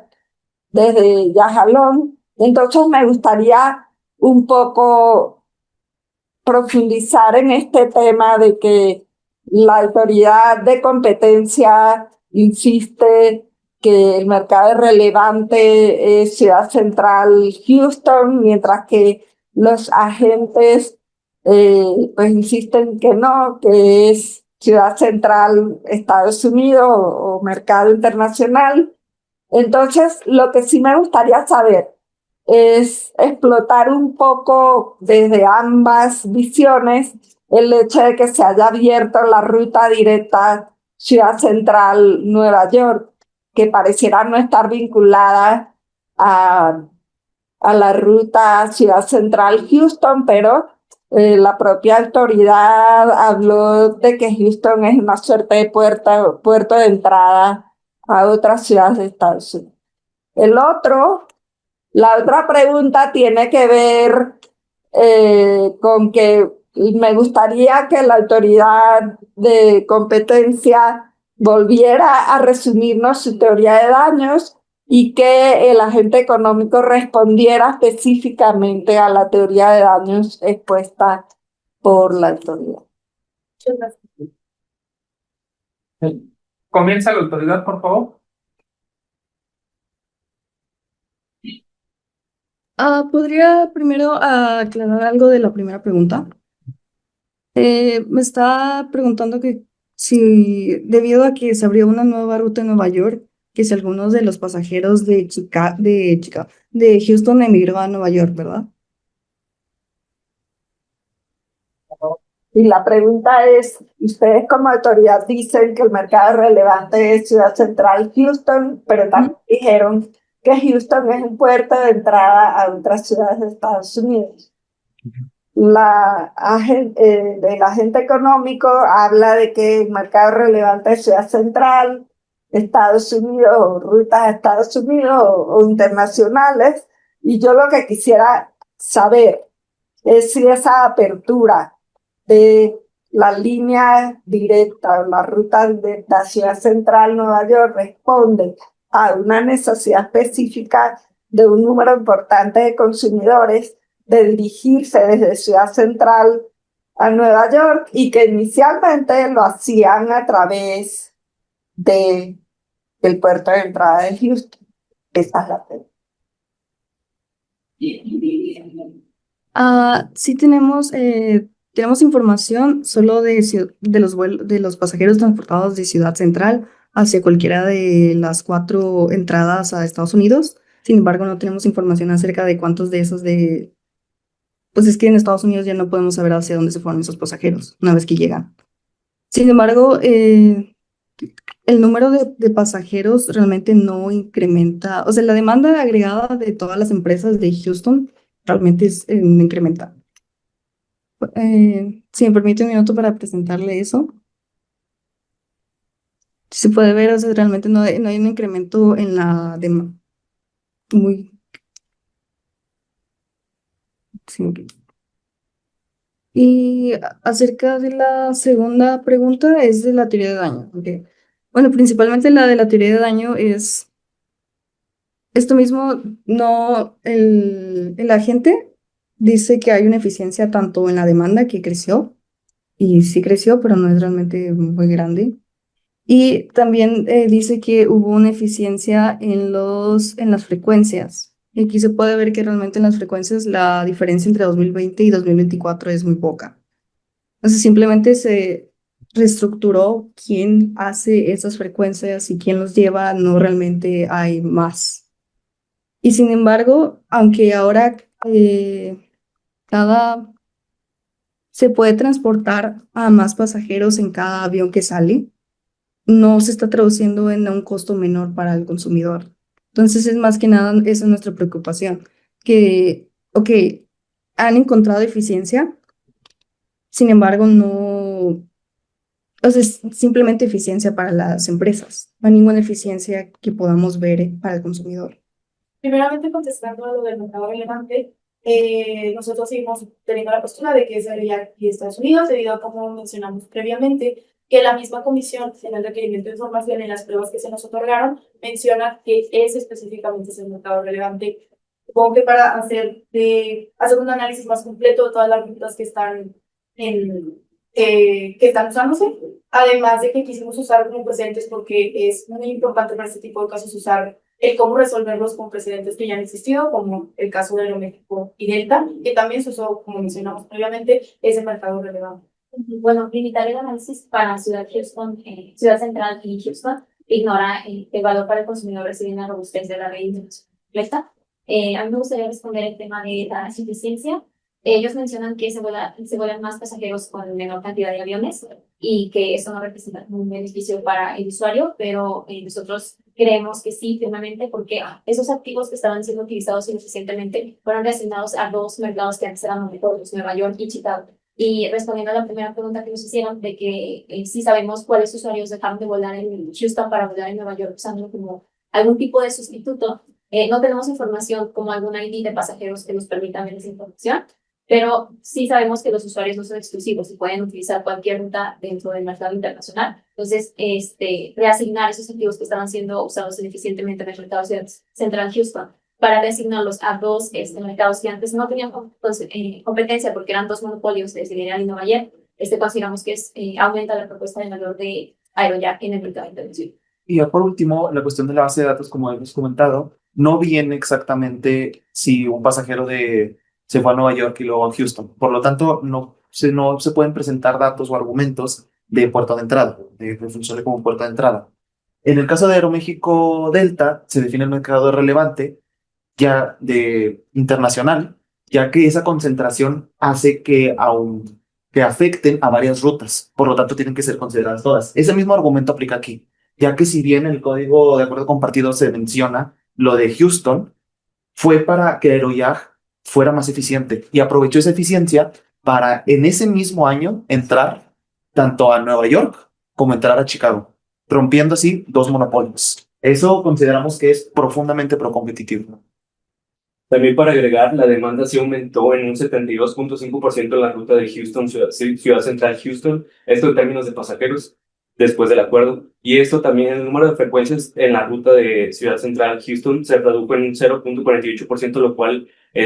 Speaker 12: desde Yajalón. Entonces me gustaría un poco profundizar en este tema de que la autoridad de competencia insiste que el mercado es relevante es Ciudad Central Houston, mientras que los agentes pues insisten que no, que es Ciudad Central Estados Unidos o mercado internacional. Entonces, lo que sí me gustaría saber es explotar un poco desde ambas visiones el hecho de que se haya abierto la ruta directa Ciudad Central Nueva York, que pareciera no estar vinculada a la ruta Ciudad Central Houston, pero la propia autoridad habló de que Houston es una suerte de puerto de entrada a otras ciudades de Estados Unidos. La otra pregunta tiene que ver con que me gustaría que la autoridad de competencia volviera a resumirnos su teoría de daños y que el agente económico respondiera específicamente a la teoría de daños expuesta por la autoridad.
Speaker 1: Comienza la autoridad, por favor.
Speaker 3: ¿Podría primero aclarar algo de la primera pregunta? Me está preguntando que si, debido a que se abrió una nueva ruta en Nueva York, que si algunos de los pasajeros de Houston emigró a Nueva York, ¿verdad?
Speaker 12: Y la pregunta es, ustedes como autoridad dicen que el mercado relevante es Ciudad Central Houston, pero también dijeron que Houston es un puerto de entrada a otras ciudades de Estados Unidos. El agente económico habla de que el mercado relevante es Ciudad Central, Estados Unidos, o rutas a Estados Unidos o internacionales, y yo lo que quisiera saber es si esa apertura de la línea directa, la ruta de la Ciudad Central Nueva York responde a una necesidad específica de un número importante de consumidores de dirigirse desde Ciudad Central a Nueva York y que inicialmente lo hacían a través del puerto de entrada de Houston. Esa es la pregunta.
Speaker 3: Sí tenemos información solo de los pasajeros transportados de Ciudad Central hacia cualquiera de las 4 entradas a Estados Unidos. Sin embargo, no tenemos información acerca de cuántos de esos pues es que en Estados Unidos ya no podemos saber hacia dónde se fueron esos pasajeros una vez que llegan. Sin embargo, el número de pasajeros realmente no incrementa, o sea, la demanda agregada de todas las empresas de Houston realmente no incrementa. Si me permite un minuto para presentarle eso. Se puede ver, o sea, realmente no hay un incremento en la demanda. Sí. Y acerca de la segunda pregunta es de la teoría de daño. Okay. Bueno, principalmente la de la teoría de daño es esto mismo, no, el agente dice que hay una eficiencia tanto en la demanda que creció, y sí creció, pero no es realmente muy grande. Y también dice que hubo una eficiencia en las frecuencias. Y aquí se puede ver que realmente en las frecuencias la diferencia entre 2020 y 2024 es muy poca. Entonces simplemente se reestructuró quién hace esas frecuencias y quién los lleva, no realmente hay más. Y sin embargo, aunque ahora se puede transportar a más pasajeros en cada avión que sale, no se está traduciendo en un costo menor para el consumidor. Entonces es más que nada, esa es nuestra preocupación, que, ok, han encontrado eficiencia, sin embargo no, o sea, es simplemente eficiencia para las empresas, no hay ninguna eficiencia que podamos ver para el consumidor.
Speaker 7: Primeramente, contestando a lo del mercado relevante, nosotros seguimos teniendo la postura de que es debería aquí Estados Unidos, debido a, como mencionamos previamente, que la misma comisión en el requerimiento de información en las pruebas que se nos otorgaron menciona que ese específicamente es el mercado relevante. Supongo que para hacer un análisis más completo de todas las rutas que están que están usándose, además de que quisimos usar como precedentes porque es muy importante para este tipo de casos usar el cómo resolverlos con precedentes que ya han existido, como el caso de Aeroméxico y Delta, que también se usó, como mencionamos previamente, ese mercado relevante.
Speaker 8: Bueno, limitar el análisis para Ciudad Houston, Ciudad Central y Houston ignora el valor para el consumidor recibe una robustez de la red internacional completa. A mí me gustaría responder el tema de la suficiencia. Ellos mencionan que se vuelan más pasajeros con menor cantidad de aviones y que eso no representa un beneficio para el usuario, pero nosotros creemos que sí, firmemente, porque esos activos que estaban siendo utilizados ineficientemente fueron reasignados a dos mercados que antes eran monopolios, Nueva York y Chicago. Y respondiendo a la primera pregunta que nos hicieron de que sí sabemos cuáles usuarios dejaron de volar en Houston para volar en Nueva York usando como algún tipo de sustituto, no tenemos información como algún ID de pasajeros que nos permita ver esa información, pero sí sabemos que los usuarios no son exclusivos y pueden utilizar cualquier ruta dentro del mercado internacional. Entonces, reasignar esos activos que estaban siendo usados ineficientemente en el mercado central Houston para reasignarlos a dos mercados que antes no tenían competencia porque eran dos monopolios de General y Nueva York, consideramos que aumenta la propuesta de valor de Aerojack en el mercado internacional.
Speaker 9: Y ya por último, la cuestión de la base de datos, como hemos comentado, no viene exactamente si un pasajero se fue a Nueva York y luego a Houston. Por lo tanto, no se pueden presentar datos o argumentos de puerto de entrada, de que funcione como puerta de entrada. En el caso de Aeroméxico Delta, se define el mercado relevante ya de internacional, ya que esa concentración hace que afecten a varias rutas. Por lo tanto, tienen que ser consideradas todas. Ese mismo argumento aplica aquí, ya que si bien en el código de acuerdo compartido se menciona lo de Houston, fue para que Aerojack fuera más eficiente y aprovechó esa eficiencia para en ese mismo año entrar tanto a Nueva York como entrar a Chicago, rompiendo así dos monopolios. Eso consideramos que es profundamente procompetitivo.
Speaker 6: También para agregar, la demanda sí aumentó en un 72.5% en la ruta de Houston, Ciudad Central Houston, esto en términos de pasajeros, después del acuerdo. Y esto también, el número de frecuencias en la ruta de Ciudad Central Houston se redujo en un 0.48%, lo cual no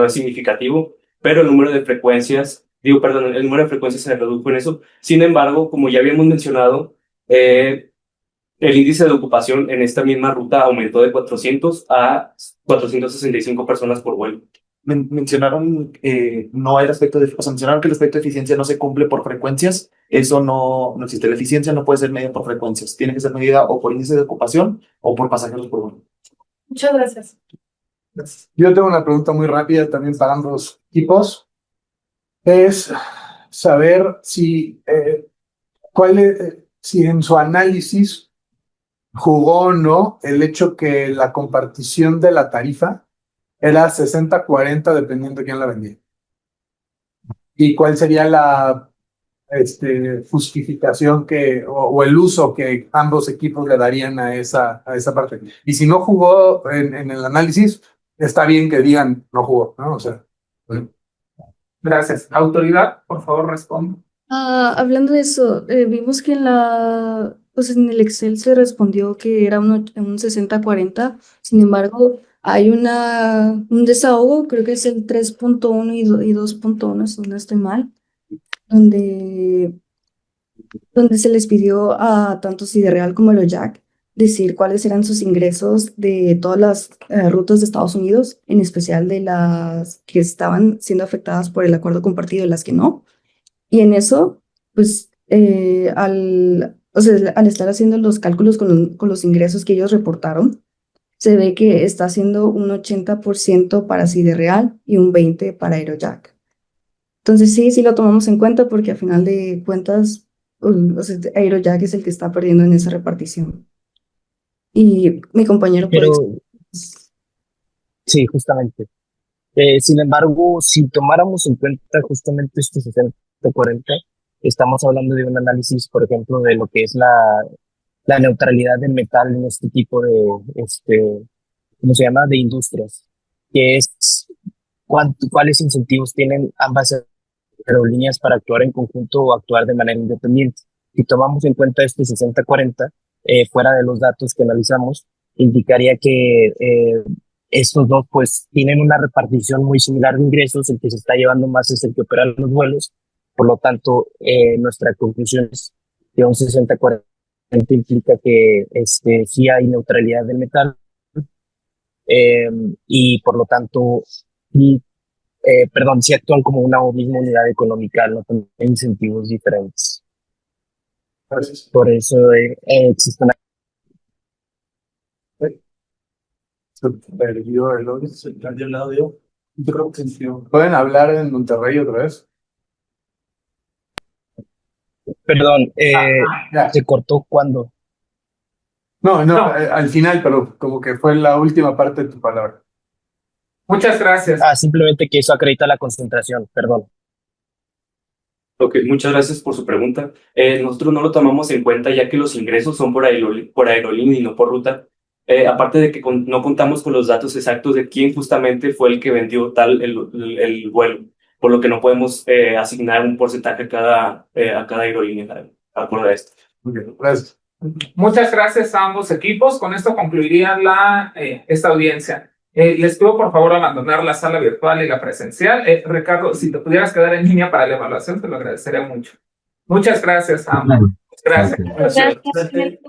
Speaker 6: es significativo, pero el número de frecuencias se redujo en eso. Sin embargo, como ya habíamos mencionado, el índice de ocupación en esta misma ruta aumentó de 400 a 465 personas por vuelo.
Speaker 9: Mencionaron mencionaron que el aspecto de eficiencia no se cumple por frecuencias. Eso no existe. La eficiencia no puede ser medida por frecuencias. Tiene que ser medida o por índice de ocupación o por pasajeros por vuelo.
Speaker 7: Muchas gracias.
Speaker 10: Yo tengo una pregunta muy rápida también para ambos equipos. Es saber si en su análisis jugó o no el hecho que la compartición de la tarifa era 60-40 dependiendo de quién la vendía. ¿Y cuál sería la justificación o el uso que ambos equipos le darían a esa parte? Y si no jugó en el análisis, está bien que digan no jugó, ¿no? O sea,
Speaker 1: Gracias. Autoridad, por favor, responde.
Speaker 3: Hablando de eso, vimos que pues en el Excel se respondió que era un 60-40, sin embargo, hay un desahogo, creo que es el 3.1 y 2.1, si no estoy mal, donde se les pidió a tanto Sidereal como Aerojack decir cuáles eran sus ingresos de todas las rutas de Estados Unidos, en especial de las que estaban siendo afectadas por el acuerdo compartido y las que no. Y en eso, pues, al estar haciendo los cálculos con los ingresos que ellos reportaron, se ve que está haciendo un 80% para Sidereal y un 20% para Aerojack. Entonces sí lo tomamos en cuenta porque a final de cuentas, Aerojack es el que está perdiendo en esa repartición. Y mi compañero...
Speaker 5: Sí, justamente. Sin embargo, si tomáramos en cuenta justamente este 60-40, estamos hablando de un análisis, por ejemplo, de lo que es la neutralidad del metal en este tipo de, ¿cómo se llama?, de industrias, que es cuáles incentivos tienen ambas aerolíneas para actuar en conjunto o actuar de manera independiente. Si tomamos en cuenta este 60-40, fuera de los datos que analizamos, indicaría que estos dos pues tienen una repartición muy similar de ingresos, el que se está llevando más es el que opera los vuelos, Por lo tanto, nuestra conclusión es que un 60-40 implica que sí hay neutralidad del metal, y por lo tanto, sí, sí actúan como una misma unidad económica, no con incentivos diferentes.
Speaker 10: Gracias.
Speaker 5: Por eso existe una...
Speaker 10: Se perdió el audio.
Speaker 6: Se cambió el audio. Yo creo que sí.
Speaker 10: ¿Pueden hablar en Monterrey otra vez?
Speaker 5: Perdón,
Speaker 10: Ya.
Speaker 5: se cortó cuando...
Speaker 10: No,
Speaker 1: No.
Speaker 10: al final, pero como que fue la última parte de tu palabra.
Speaker 1: Muchas gracias.
Speaker 5: simplemente que eso acredita la concentración, perdón.
Speaker 6: Ok, muchas gracias por su pregunta. Nosotros no lo tomamos en cuenta ya que los ingresos son por aerolínea y no por ruta. Aparte de que no contamos con los datos exactos de quién justamente fue el que vendió el vuelo, por lo que no podemos asignar un porcentaje a cada aerolínea, de acuerdo a esto.
Speaker 10: Muy bien, gracias.
Speaker 1: Muchas gracias a ambos equipos. Con esto concluiría esta audiencia. Les pido por favor abandonar la sala virtual y la presencial. Ricardo, si te pudieras quedar en línea para la evaluación, te lo agradecería mucho. Muchas gracias a ambos. Gracias.
Speaker 11: Gracias.
Speaker 2: Gracias.